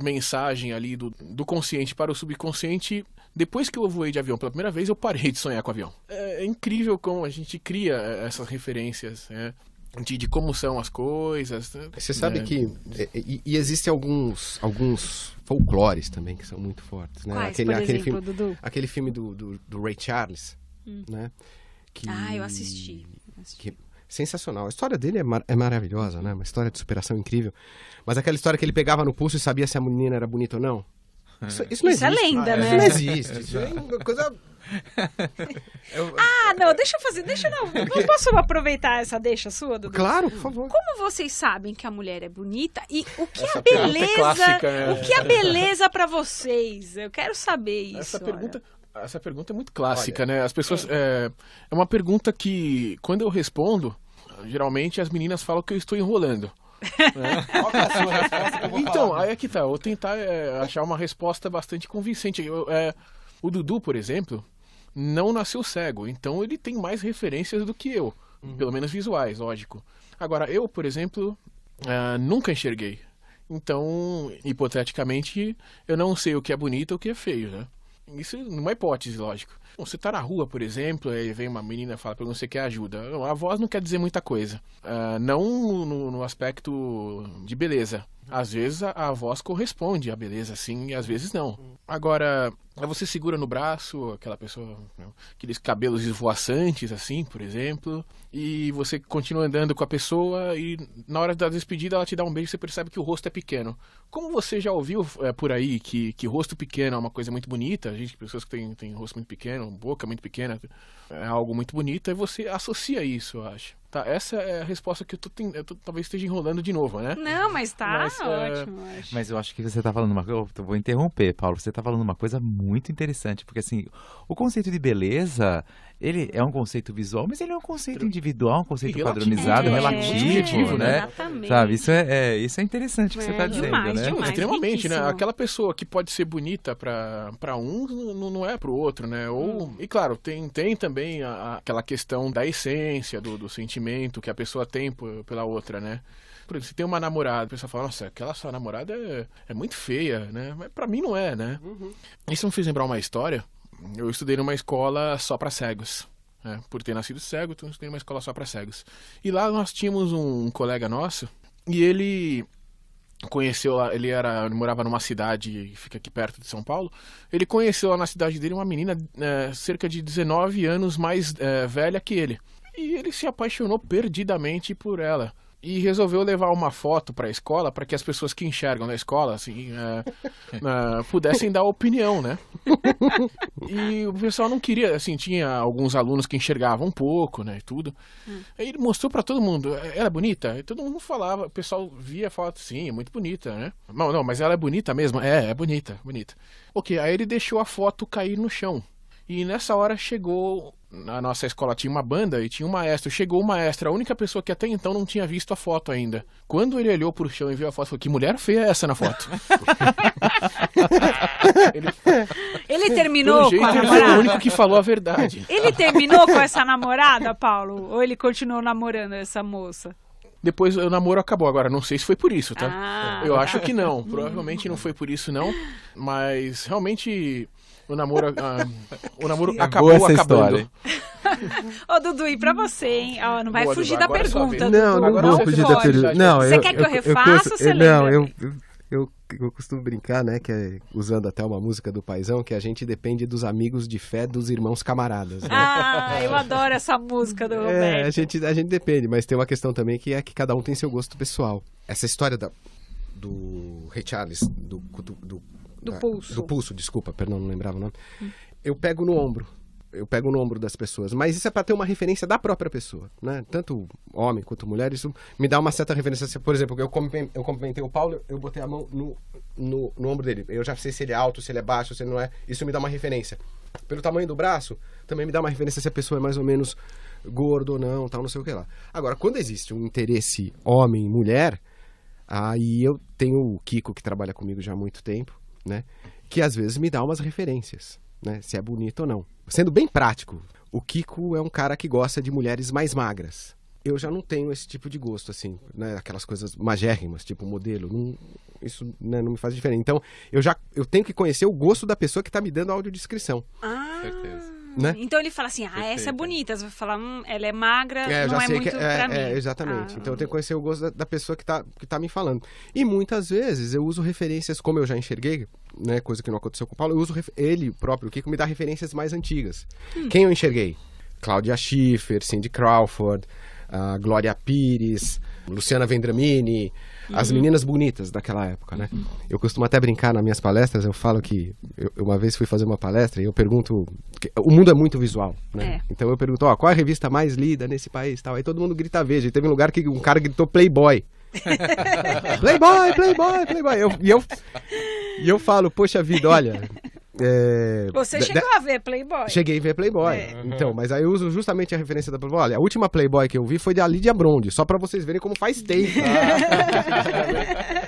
mensagem ali do consciente para o subconsciente. Depois que eu voei de avião pela primeira vez, eu parei de sonhar com avião. É incrível como a gente cria essas referências, né? De como são as coisas. Você sabe que existem alguns folclores também que são muito fortes, né? Quais, por exemplo, Dudu? Aquele filme do Ray Charles, né? Eu assisti. Sensacional. A história dele é maravilhosa, né? Uma história de superação incrível. Mas aquela história que ele pegava no pulso e sabia se a menina era bonita ou não. Isso não existe. É lenda, né? Isso não existe. Isso é uma coisa... Não posso aproveitar essa deixa sua, Dudu? Claro, por favor. Como vocês sabem que a mulher é bonita e o que Essa é beleza? pergunta é clássica, né? O que é beleza pra vocês? Eu quero saber isso. Essa pergunta é muito clássica, né? As pessoas é uma pergunta que quando eu respondo, geralmente as meninas falam que eu estou enrolando. Qual que é a sua resposta que eu vou Então, falar? aí é que tá. Eu vou tentar achar uma resposta bastante convincente. O Dudu, por exemplo, não nasceu cego, então ele tem mais referências do que eu, pelo menos visuais, lógico. Agora, eu, por exemplo, nunca enxerguei. Então, hipoteticamente, eu não sei o que é bonito ou o que é feio, né? Isso é uma hipótese, lógico. Bom, você tá na rua, por exemplo, aí vem uma menina e fala pra você que quer ajuda. A voz não quer dizer muita coisa. Não no aspecto de beleza. Às vezes a voz corresponde à beleza, sim, e às vezes não. Agora, você segura no braço aquela pessoa, aqueles cabelos esvoaçantes, assim, por exemplo, e você continua andando com a pessoa e na hora da despedida ela te dá um beijo e você percebe que o rosto é pequeno. Como você já ouviu por aí que rosto pequeno é uma coisa muito bonita, pessoas que têm rosto muito pequeno, boca muito pequena, é algo muito bonito, e você associa isso, eu acho. Tá, essa é a resposta que eu talvez esteja enrolando de novo, né? Não, mas tá ótimo. Mas eu acho que você está falando uma coisa. Eu vou interromper, Paulo. Você está falando uma coisa muito interessante, porque assim, o conceito de beleza, ele é um conceito visual, mas ele é um conceito individual, um conceito padronizado, relativo, né? Exatamente. Sabe, isso é interessante que você está dizendo, demais, né? demais. Extremamente, né? riquíssimo. Aquela pessoa que pode ser bonita para um, não é para o outro, né? E claro, tem também aquela questão da essência, do sentimento que a pessoa tem pela outra, né? Por exemplo, se tem uma namorada, a pessoa fala, nossa, aquela sua namorada é muito feia, né? Mas pra mim não é, né? Isso me fez lembrar uma história. Eu estudei numa escola só pra cegos. Por ter nascido cego, então eu estudei numa escola só pra cegos. E lá nós tínhamos um colega nosso, e ele conheceu lá, ele morava numa cidade que fica aqui perto de São Paulo. Ele conheceu lá na cidade dele uma menina cerca de 19 anos mais velha que ele. E ele se apaixonou perdidamente por ela. E resolveu levar uma foto para a escola para que as pessoas que enxergam na escola assim, pudessem dar opinião, né? E o pessoal não queria, assim, tinha alguns alunos que enxergavam um pouco, né, e tudo. Aí ele mostrou para todo mundo, ela é bonita? E todo mundo falava, o pessoal via a foto, sim, é muito bonita, né? Não, mas ela é bonita mesmo? É bonita. Ok, aí ele deixou a foto cair no chão. E nessa hora chegou, na nossa escola tinha uma banda e tinha um maestro. Chegou o maestro, a única pessoa que até então não tinha visto a foto ainda. Quando ele olhou pro chão e viu a foto, falou, que mulher feia é essa na foto? Ele terminou com a ele foi o namorada? único que falou a verdade. Ele terminou com essa namorada, Paulo? Ou ele continuou namorando essa moça? Depois o namoro acabou. Agora, não sei se foi por isso, tá? Eu tá. acho que não. Provavelmente não foi por isso, não. Mas, realmente, o namoro acabou essa acabando. história. Ô, Dudu, e pra você, hein? Ó, não vai Boa, fugir Dudu, da agora é sua pergunta, vez. Dudu. Não vou fugir da pode. pergunta. Não, Você quer que eu refaça ou você lembra? Eu costumo brincar, né, que usando até uma música do Paizão, que a gente depende dos amigos de fé dos irmãos camaradas. Né? Eu adoro essa música do Roberto. A gente depende, mas tem uma questão também que é que cada um tem seu gosto pessoal. Essa história do Ray Charles, do Pulso. Do Pulso, desculpa, perdão, não lembrava o nome. Eu pego no ombro das pessoas, mas isso é para ter uma referência da própria pessoa, né? Tanto homem quanto mulher, isso me dá uma certa referência. Por exemplo, eu cumprimentei o Paulo, eu botei a mão no ombro dele. Eu já sei se ele é alto, se ele é baixo, se ele não é. Isso me dá uma referência. Pelo tamanho do braço, também me dá uma referência se a pessoa é mais ou menos gordo ou não, tal, não sei o que lá. Agora, quando existe um interesse homem-mulher, aí eu tenho o Kiko, que trabalha comigo já há muito tempo, né? Que às vezes me dá umas referências, né? Se é bonito ou não. Sendo bem prático, o Kiko é um cara que gosta de mulheres mais magras. Eu já não tenho esse tipo de gosto, assim, né? Aquelas coisas magérrimas, tipo modelo. Isso, né, não me faz diferença. Então, eu tenho que conhecer o gosto da pessoa que está me dando a audiodescrição. Certeza. Né? Então ele fala assim, essa é bonita. Você vai falar, ela é magra, não é muito pra mim. Exatamente. Então eu tenho que conhecer o gosto da pessoa que tá me falando. E muitas vezes eu uso referências, como eu já enxerguei, né, coisa que não aconteceu com o Paulo, eu uso ele próprio, o Kiko, me dá referências mais antigas. Quem eu enxerguei? Cláudia Schiffer, Cindy Crawford, Glória Pires, Luciana Vendramini, as meninas bonitas daquela época, né? Eu costumo até brincar nas minhas palestras, eu falo que eu uma vez fui fazer uma palestra e eu pergunto, o mundo é muito visual, né? Então eu pergunto, qual é a revista mais lida nesse país, tal? Aí todo mundo grita Veja, e teve um lugar que um cara gritou Playboy. Playboy, Playboy, Playboy. E eu falo, poxa vida, olha... Você chegou a ver Playboy? Cheguei a ver Playboy. Então, mas aí eu uso justamente a referência da Playboy. Olha, a última Playboy que eu vi foi da Lídia Brondi, só pra vocês verem como faz tempo.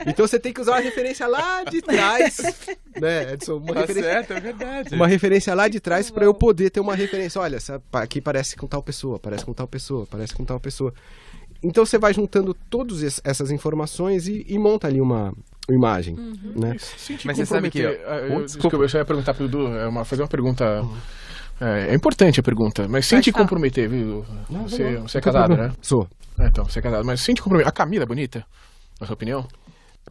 Então você tem que usar uma referência lá de trás, né, Edson? Certo, é verdade. Uma referência lá de trás pra eu poder ter uma referência. Olha, aqui parece com tal pessoa, parece com tal pessoa, parece com tal pessoa. Então você vai juntando todas essas informações e monta ali uma imagem, né? Mas você sabe que... Desculpa, eu só ia perguntar pro Edu, fazer uma pergunta... É importante a pergunta, mas sem te comprometer, viu? Você é casado, né? Sou. Então, você é casado, mas sem te comprometer. A Camila é bonita, na sua opinião?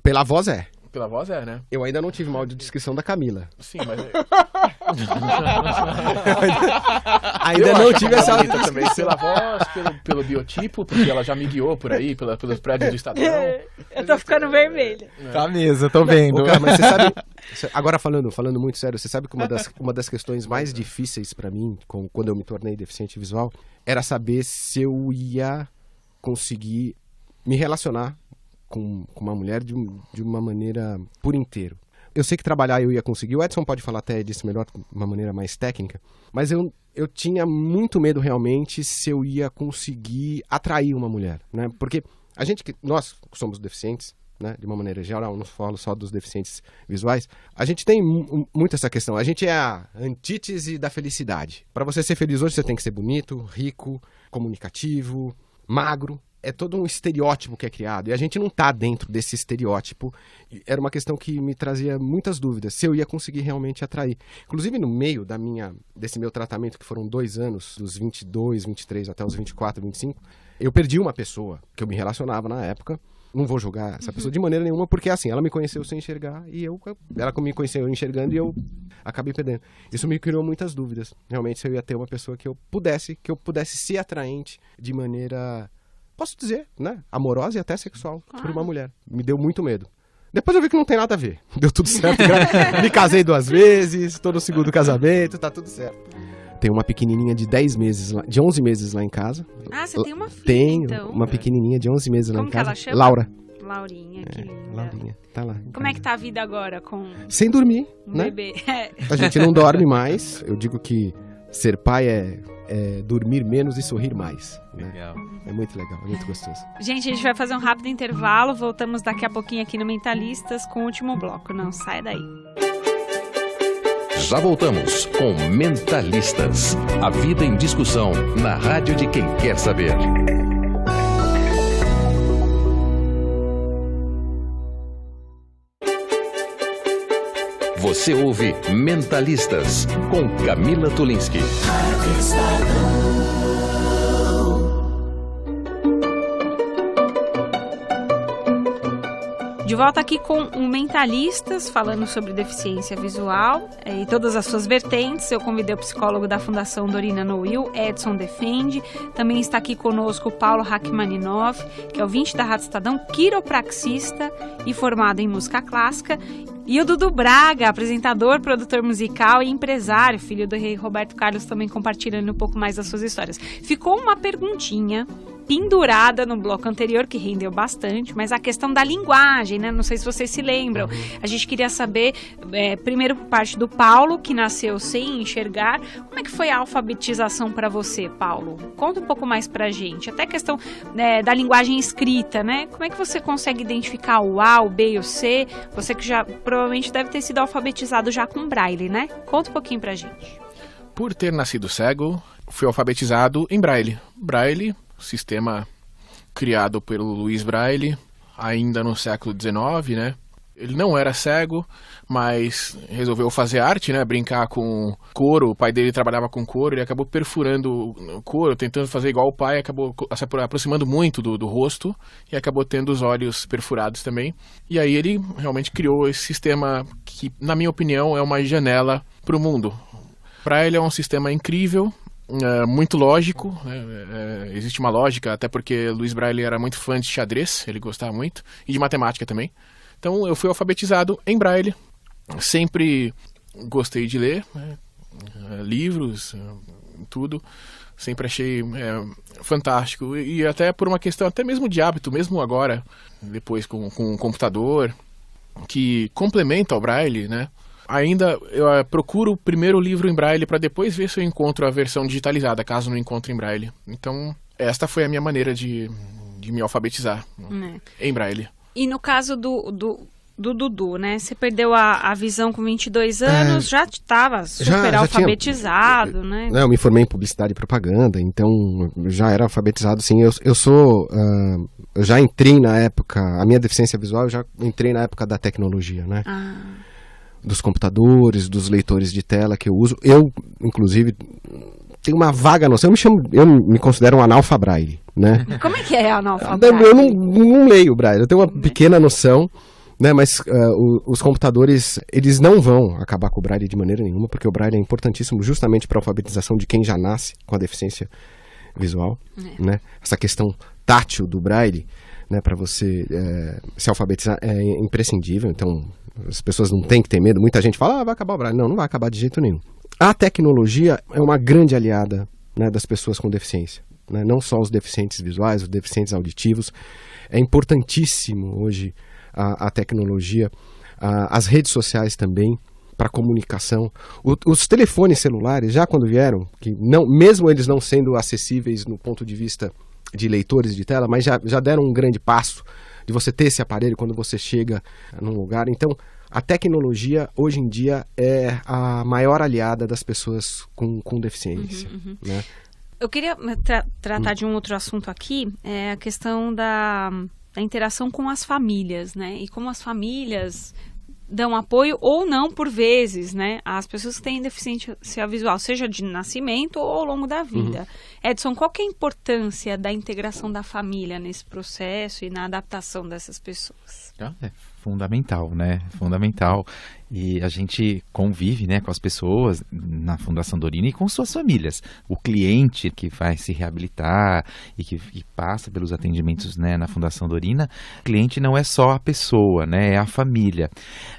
Pela voz é. Pela voz é, né? Eu ainda não tive uma audiodescrição da Camila. Sim, mas... ainda não tive essa bonita também. Pela voz, pelo biotipo, porque ela já me guiou por aí, pelos prédios do Estadão. Eu tô ficando vermelha. Tá mesmo, eu tô vendo. Cara, mas você sabe... Agora falando muito sério, você sabe que uma das questões mais difíceis pra mim, quando eu me tornei deficiente visual, era saber se eu ia conseguir me relacionar com uma mulher de uma maneira por inteiro. Eu sei que trabalhar eu ia conseguir, o Edson pode falar até disso melhor, de uma maneira mais técnica, mas eu tinha muito medo realmente se eu ia conseguir atrair uma mulher, né? Porque nós somos deficientes, né, de uma maneira geral, não falo só dos deficientes visuais, a gente tem muito essa questão, a gente é a antítese da felicidade. Para você ser feliz hoje, você tem que ser bonito, rico, comunicativo, magro. É todo um estereótipo que é criado, e a gente não está dentro desse estereótipo. Era uma questão que me trazia muitas dúvidas, se eu ia conseguir realmente atrair. Inclusive, no meio desse meu tratamento, que foram 2 anos, dos 22, 23 até os 24, 25, eu perdi uma pessoa que eu me relacionava na época. Não vou julgar essa pessoa de maneira nenhuma, porque assim, ela me conheceu sem enxergar, e ela me conheceu enxergando, e eu acabei perdendo. Isso me criou muitas dúvidas, realmente, se eu ia ter uma pessoa que eu pudesse ser atraente de maneira... Posso dizer, né? Amorosa e até sexual por uma mulher. Me deu muito medo. Depois eu vi que não tem nada a ver. Deu tudo certo. Me casei 2 vezes, tô no 2º casamento, tá tudo certo. Tenho uma pequenininha de 11 meses lá em casa. Você tem uma filha, Tenho então. uma pequenininha de 11 meses lá em casa. Como que ela chama? Laura. Laurinha, que linda. Laurinha, tá lá. Como é que tá a vida agora com Sem dormir, né? bebê? A gente não dorme mais. Eu digo que ser pai é dormir menos e sorrir mais. Né? Legal. É muito legal, é muito gostoso. Gente, a gente vai fazer um rápido intervalo. Voltamos daqui a pouquinho aqui no Mentalistas com o último bloco. Não sai daí. Já voltamos com Mentalistas. A vida em discussão na rádio de quem quer saber. Você ouve Mentalistas com Camila Tulinski. De volta aqui com o Mentalistas, falando sobre deficiência visual e todas as suas vertentes. Eu convidei o psicólogo da Fundação Dorina Noil, Edson Defende. Também está aqui conosco o Paulo Rachmaninoff, que é ouvinte da Rádio Estadão, quiropraxista e formado em música clássica. E o Dudu Braga, apresentador, produtor musical e empresário, filho do rei Roberto Carlos, também compartilhando um pouco mais das suas histórias. Ficou uma perguntinha pendurada no bloco anterior, que rendeu bastante, mas a questão da linguagem, né? Não sei se vocês se lembram. A gente queria saber, primeiro por parte do Paulo, que nasceu sem enxergar, como é que foi a alfabetização para você, Paulo? Conta um pouco mais pra gente. Até a questão da linguagem escrita, né? Como é que você consegue identificar o A, o B e o C? Você que já provavelmente deve ter sido alfabetizado já com Braille, né? Conta um pouquinho pra gente. Por ter nascido cego, fui alfabetizado em Braille. Braille, sistema criado pelo Louis Braille, ainda no século XIX, né? Ele não era cego, mas resolveu fazer arte, né? Brincar com couro. O pai dele trabalhava com couro, ele acabou perfurando o couro, tentando fazer igual o pai, acabou se aproximando muito do rosto e acabou tendo os olhos perfurados também. E aí ele realmente criou esse sistema que, na minha opinião, é uma janela para o mundo. Para ele é um sistema incrível, muito lógico, né? Existe uma lógica, até porque Louis Braille era muito fã de xadrez, ele gostava muito, e de matemática também. Então eu fui alfabetizado em Braille, sempre gostei de ler, né? Livros, tudo, sempre achei fantástico, e até por uma questão até mesmo de hábito, mesmo agora, depois com o computador, que complementa o Braille, né? Ainda eu procuro o primeiro livro em Braille para depois ver se eu encontro a versão digitalizada, caso não encontre em Braille. Então, esta foi a minha maneira de me alfabetizar em Braille. E no caso do Dudu, né? Você perdeu a visão com 22 anos, já estava super alfabetizado, né? Eu me formei em publicidade e propaganda, então já era alfabetizado, sim. Eu já entrei na época, a minha deficiência visual, eu já entrei na época da tecnologia, né? Dos computadores, dos leitores de tela que eu uso. Eu, inclusive, tenho uma vaga noção. Eu me considero um analfa-braille, né? Como é que é analfa-braille? Eu não leio Braille, eu tenho uma pequena noção, né? Mas os computadores, eles não vão acabar com o Braille de maneira nenhuma, porque o Braille é importantíssimo justamente para a alfabetização de quem já nasce com a deficiência visual, né? Essa questão tátil do Braille, né, para você se alfabetizar é imprescindível. Então as pessoas não têm que ter medo. Muita gente fala, vai acabar o Braille. Não vai acabar de jeito nenhum. A tecnologia é uma grande aliada, né, das pessoas com deficiência, né? Não só os deficientes visuais, os deficientes auditivos. É importantíssimo hoje a tecnologia, as redes sociais também, para comunicação. Os telefones celulares, já quando vieram, que não, mesmo eles não sendo acessíveis no ponto de vista de leitores de tela, mas já deram um grande passo de você ter esse aparelho quando você chega num lugar. Então, a tecnologia, hoje em dia, é a maior aliada das pessoas com deficiência. Né? Eu queria tratar de um outro assunto aqui, a questão da interação com as famílias, né? E como as famílias dão apoio ou não, por vezes, né, às pessoas que têm deficiência visual, seja de nascimento ou ao longo da vida. Edson, qual que é a importância da integração da família nesse processo e na adaptação dessas pessoas? É fundamental, né? Fundamental. E a gente convive, né, com as pessoas na Fundação Dorina e com suas famílias. O cliente que vai se reabilitar e que passa pelos atendimentos, né, na Fundação Dorina, o cliente não é só a pessoa, né, é a família.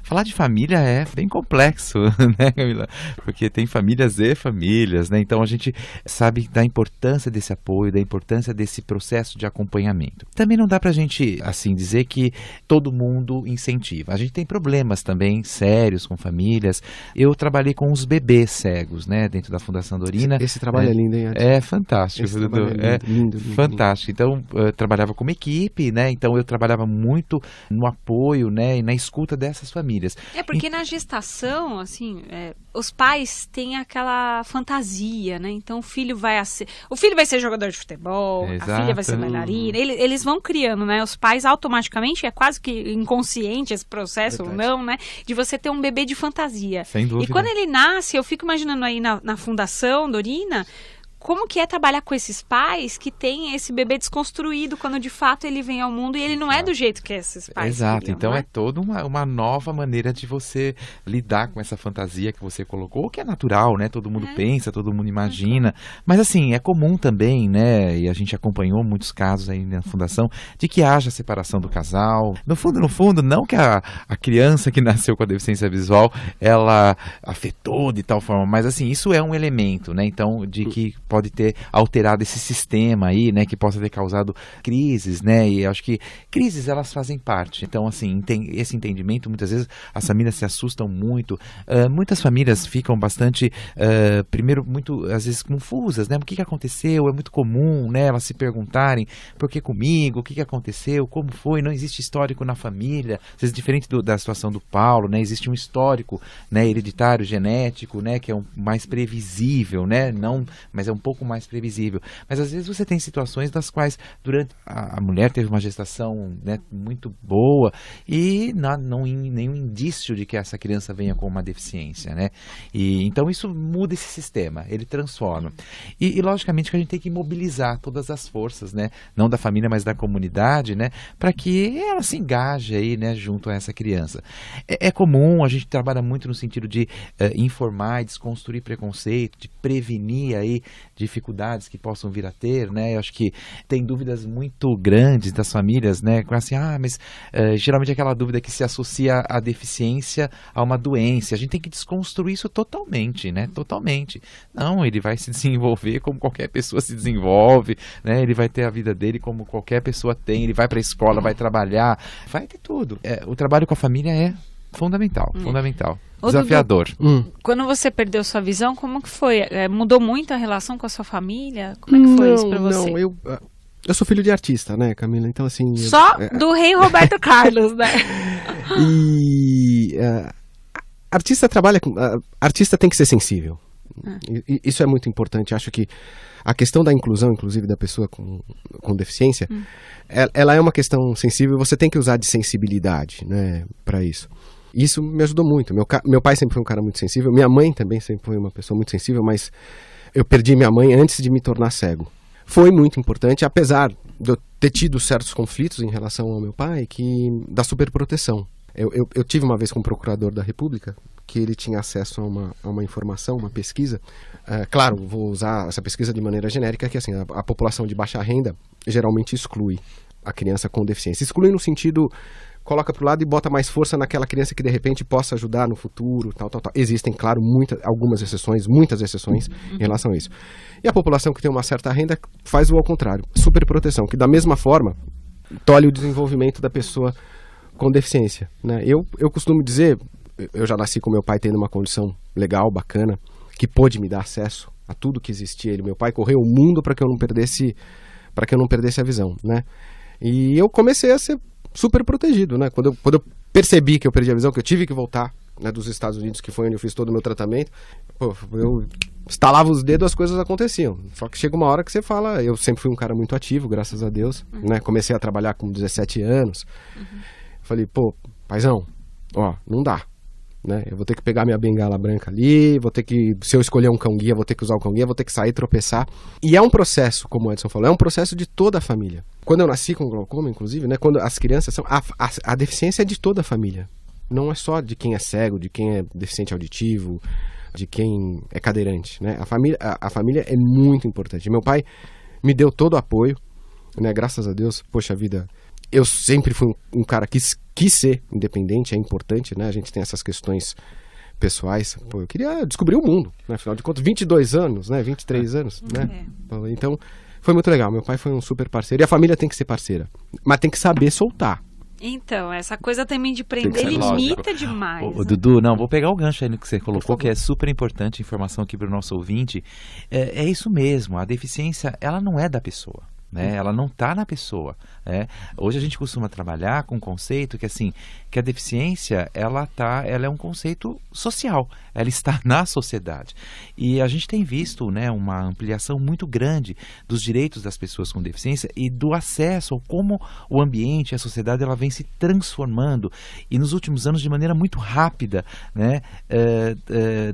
Falar de família é bem complexo, né, Camila? Porque tem famílias e famílias, né? Então a gente sabe da importância desse apoio, da importância desse processo de acompanhamento. Também não dá pra gente, assim, dizer que todo mundo incentiva. A gente tem problemas também sérios com famílias. Eu trabalhei com os bebês cegos, né, dentro da Fundação Dorina. Esse trabalho é lindo, hein? É fantástico. Esse trabalho é lindo, fantástico. Então, eu trabalhava como equipe, né? Então, eu trabalhava muito no apoio, né, e na escuta dessas famílias. Porque na gestação, assim, os pais têm aquela fantasia, né? Então, o filho vai ser jogador de futebol, Exato. A filha vai ser bailarina. Eles vão criando, né? Os pais automaticamente, é quase que inconsciente esse processo, ou não, né? De você ter um bebê de fantasia. Sem dúvida. E quando ele nasce, eu fico imaginando aí na Fundação Dorina, como que é trabalhar com esses pais que têm esse bebê desconstruído quando de fato ele vem ao mundo e ele não é do jeito que esses pais Exato, queriam, então não é toda uma nova maneira de você lidar com essa fantasia que você colocou, que é natural, né? Todo mundo pensa, todo mundo imagina, mas assim, é comum também, né? E a gente acompanhou muitos casos aí na Fundação de que haja separação do casal. No fundo, não que a criança que nasceu com a deficiência visual, ela afetou de tal forma, mas assim, isso é um elemento, né? Então, de que pode ter alterado esse sistema aí, né? Que possa ter causado crises, né? E eu acho que crises, elas fazem parte. Então, assim, esse entendimento, muitas vezes as famílias se assustam muito. Muitas famílias ficam bastante, primeiro, muito, às vezes, confusas, né? O que aconteceu? É muito comum, né? Elas se perguntarem, por que comigo? O que aconteceu? Como foi? Não existe histórico na família. Às vezes, diferente da situação do Paulo, né? Existe um histórico, né? Hereditário, genético, né? Que é mais previsível, né? Não, mas é um pouco mais previsível. Mas às vezes você tem situações das quais durante a mulher teve uma gestação, né, muito boa e não nenhum indício de que essa criança venha com uma deficiência, né? E então isso muda esse sistema, ele transforma. E logicamente que a gente tem que mobilizar todas as forças, né? Não da família, mas da comunidade, né? Para que ela se engaje aí, né, junto a essa criança. É comum, a gente trabalha muito no sentido de informar e desconstruir preconceito, de prevenir aí dificuldades que possam vir a ter, né? Eu acho que tem dúvidas muito grandes das famílias, né? Assim, mas geralmente aquela dúvida que se associa à deficiência a uma doença. A gente tem que desconstruir isso totalmente, né? Totalmente. Não, ele vai se desenvolver como qualquer pessoa se desenvolve, né? Ele vai ter a vida dele como qualquer pessoa tem, ele vai para a escola, vai trabalhar, vai ter tudo. O trabalho com a família é fundamental. Desafiador. Dudu, quando você perdeu sua visão, como que foi? Mudou muito a relação com a sua família? Como é que foi isso pra você? Não, eu sou filho de artista, né, Camila? Então, assim... Só do rei Roberto Carlos, né? E artista trabalha com... artista tem que ser sensível. Isso é muito importante. Acho que a questão da inclusão, inclusive, da pessoa com deficiência, ela é uma questão sensível. Você tem que usar de sensibilidade, né, para isso. Isso me ajudou muito. Meu pai sempre foi um cara muito sensível. Minha mãe também sempre foi uma pessoa muito sensível, mas eu perdi minha mãe antes de me tornar cego. Foi muito importante, apesar de eu ter tido certos conflitos em relação ao meu pai, da superproteção. Eu tive uma vez com o procurador da República, que ele tinha acesso a uma informação, uma pesquisa. Claro, vou usar essa pesquisa de maneira genérica, que assim, a população de baixa renda geralmente exclui a criança com deficiência. Exclui no sentido... coloca para o lado e bota mais força naquela criança que de repente possa ajudar no futuro, tal. Existem, claro, muitas exceções em relação a isso. E a população que tem uma certa renda faz o ao contrário, superproteção, que da mesma forma tolhe o desenvolvimento da pessoa com deficiência, né? Eu costumo dizer, eu já nasci com meu pai tendo uma condição legal, bacana, que pôde me dar acesso a tudo que existia. Meu pai correu o mundo para que eu não perdesse a visão, né? E eu comecei a ser super protegido, né? Quando eu percebi que eu perdi a visão, que eu tive que voltar, né, dos Estados Unidos, que foi onde eu fiz todo o meu tratamento, eu estalava os dedos, as coisas aconteciam. Só que chega uma hora que você fala, eu sempre fui um cara muito ativo, graças a Deus, né? Comecei a trabalhar com 17 anos. Falei, paizão, não dá, né? Eu vou ter que pegar minha bengala branca ali, se eu escolher um cão-guia, vou ter que usar o cão-guia, vou ter que sair, tropeçar. E é um processo, como o Edson falou, é um processo de toda a família. Quando eu nasci com glaucoma, inclusive, né, quando as crianças são... A deficiência é de toda a família. Não é só de quem é cego, de quem é deficiente auditivo, de quem é cadeirante, né? A família é muito importante. Meu pai me deu todo o apoio, né? Graças a Deus, poxa vida... Eu sempre fui um cara que quis ser independente, é importante, né? A gente tem essas questões pessoais. Eu queria descobrir o mundo, né? Afinal de contas, 22 anos, né? 23 anos, né? Então, foi muito legal. Meu pai foi um super parceiro. E a família tem que ser parceira, mas tem que saber soltar. Então, essa coisa também de prender limita demais. Né? Dudu, vou pegar o gancho aí no que você colocou, que é super importante, informação aqui para o nosso ouvinte. É isso mesmo, a deficiência, ela não é da pessoa. Né? Ela não está na pessoa, né? Hoje a gente costuma trabalhar com um conceito que assim, que a deficiência, ela é um conceito social, ela está na sociedade. E a gente tem visto, né, uma ampliação muito grande dos direitos das pessoas com deficiência e do acesso ao como o ambiente, a sociedade, ela vem se transformando e nos últimos anos de maneira muito rápida, né,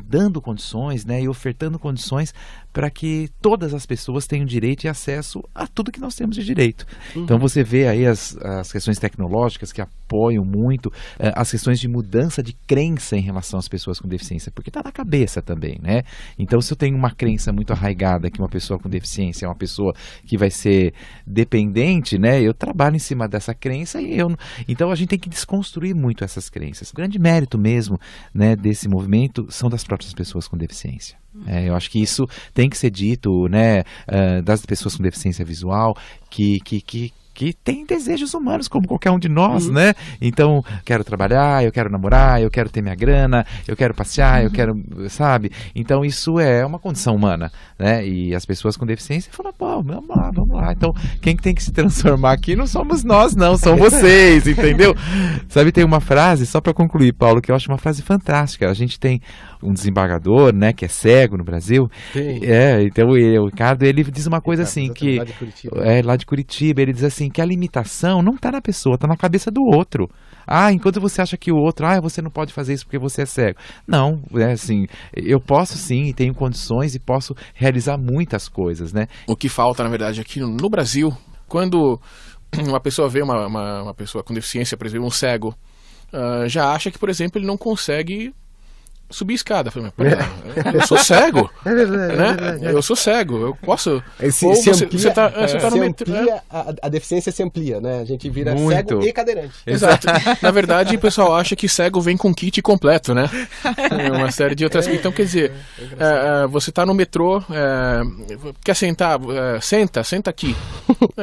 dando condições, né, e ofertando condições para que todas as pessoas tenham direito e acesso a tudo que nós temos de direito. Então você vê aí as questões tecnológicas que apoiam muito, as questões de mudança de crença em relação às pessoas com deficiência, porque está na cabeça também, né? Então se eu tenho uma crença muito arraigada que uma pessoa com deficiência é uma pessoa que vai ser dependente, né? Eu trabalho em cima dessa crença então a gente tem que desconstruir muito essas crenças. O grande mérito mesmo, né, desse movimento são das próprias pessoas com deficiência. Eu acho que isso tem que ser dito, né, das pessoas com deficiência visual, que tem desejos humanos como qualquer um de nós, né? Então, quero trabalhar, eu quero namorar, eu quero ter minha grana, eu quero passear, eu quero, sabe? Então, isso é uma condição humana, né? E as pessoas com deficiência falam, pô, vamos lá. Então, quem tem que se transformar aqui não somos nós, não, são vocês, entendeu? Sabe, tem uma frase, só para concluir, Paulo, que eu acho uma frase fantástica. A gente tem um desembargador, né, que é cego no Brasil. Sim. Então o Ricardo, ele diz uma coisa assim, que lá de Curitiba, ele diz assim, que a limitação não está na pessoa, está na cabeça do outro. Enquanto você acha que o outro, você não pode fazer isso porque você é cego. Não, assim, eu posso sim, tenho condições e posso realizar muitas coisas, né? O que falta, na verdade, aqui no Brasil, quando uma pessoa vê uma pessoa com deficiência, por exemplo, um cego, já acha que, por exemplo, ele não consegue subir escada. Falei, eu sou cego. É verdade, né? É verdade. Eu sou cego, eu posso. Você tá no metrô. A deficiência se amplia, né? A gente vira muito cego e cadeirante. Exato. Na verdade, o pessoal acha que cego vem com kit completo, né? Uma série de outras coisas. Então, quer dizer, você tá no metrô, quer sentar? Senta aqui.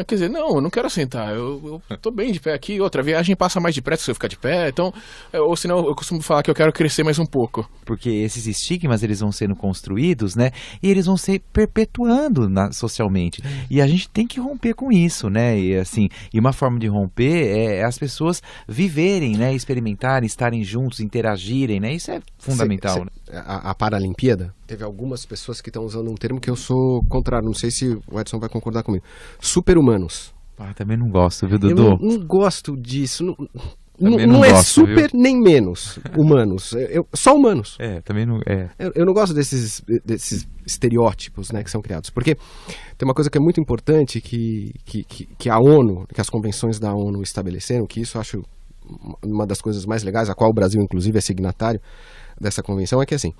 Quer dizer, não, eu não quero sentar. Eu tô bem de pé aqui. Outra viagem passa mais depressa se eu ficar de pé. Então, ou senão, eu costumo falar que eu quero crescer mais um pouco. Porque esses estigmas, eles vão sendo construídos, né? E eles vão se perpetuando socialmente. E a gente tem que romper com isso, né? E assim, uma forma de romper é as pessoas viverem, né? Experimentarem, estarem juntos, interagirem, né? Isso é fundamental. Né? A Paralimpíada, teve algumas pessoas que estão usando um termo que eu sou contrário, não sei se o Edson vai concordar comigo. Super-humanos. Também não gosto, viu, Dudu? Eu não gosto disso. Não é super, viu? Nem menos humanos. Só humanos. Também não é. Eu não gosto desses estereótipos, né, que são criados. Porque tem uma coisa que é muito importante que a ONU, que as convenções da ONU estabeleceram, que isso eu acho uma das coisas mais legais, a qual o Brasil, inclusive, é signatário dessa convenção, é que assim,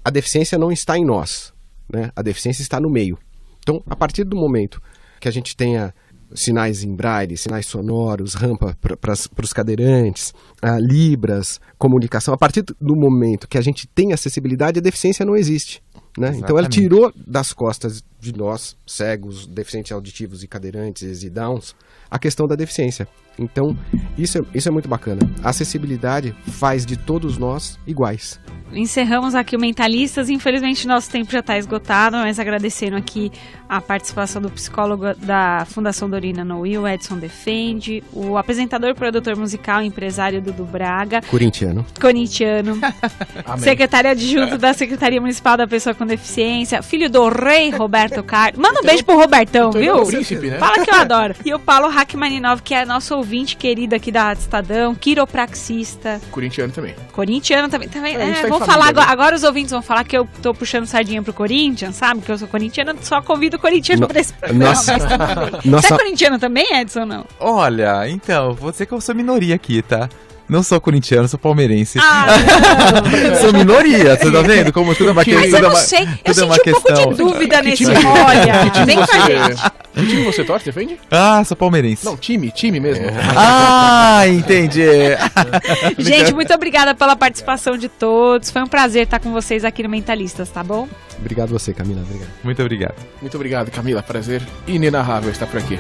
a deficiência não está em nós, né? A deficiência está no meio. Então, a partir do momento que a gente tenha sinais em braille, sinais sonoros, rampa para os cadeirantes, libras, comunicação. A partir do momento que a gente tem acessibilidade, a deficiência não existe, né? Então ela tirou das costas de nós, cegos, deficientes auditivos e cadeirantes e downs, a questão da deficiência. Então isso é muito bacana. A acessibilidade faz de todos nós iguais. Encerramos aqui o Mentalistas. Infelizmente nosso tempo já está esgotado, mas agradecendo aqui a participação do psicólogo da Fundação Dorina Noil, Edson Defende, o apresentador, produtor musical e empresário Dudu Braga, corintiano, secretário adjunto da Secretaria Municipal da Pessoa com Deficiência, filho do rei Roberto Carlos. Manda um beijo pro Robertão, viu? Príncipe, né? Fala que eu adoro. E o Paulo Rachmaninov, que é nosso ouvinte querido aqui da Rádio Estadão, quiropraxista. Corintiano também. Vou falar agora os ouvintes vão falar que eu tô puxando sardinha pro Corinthians, sabe? Que eu sou corintiana, só convido o corintiano pra esse programa. Você é corintiano também, Edson, ou não? Olha, então, vou dizer que eu sou minoria aqui, tá? Não sou corintiano, sou palmeirense. Sou minoria, você tá vendo? Como tudo é uma questão. Mas eu não sei, eu senti um pouco de dúvida nesse olha. Vem com a gente. Que time você torce, defende? Sou palmeirense. Não, time mesmo. Entendi. Gente, muito obrigada pela participação de todos. Foi um prazer estar com vocês aqui no Mentalistas, tá bom? Obrigado você, Camila. Obrigado. Muito obrigado. Muito obrigado, Camila. Prazer inenarrável estar por aqui.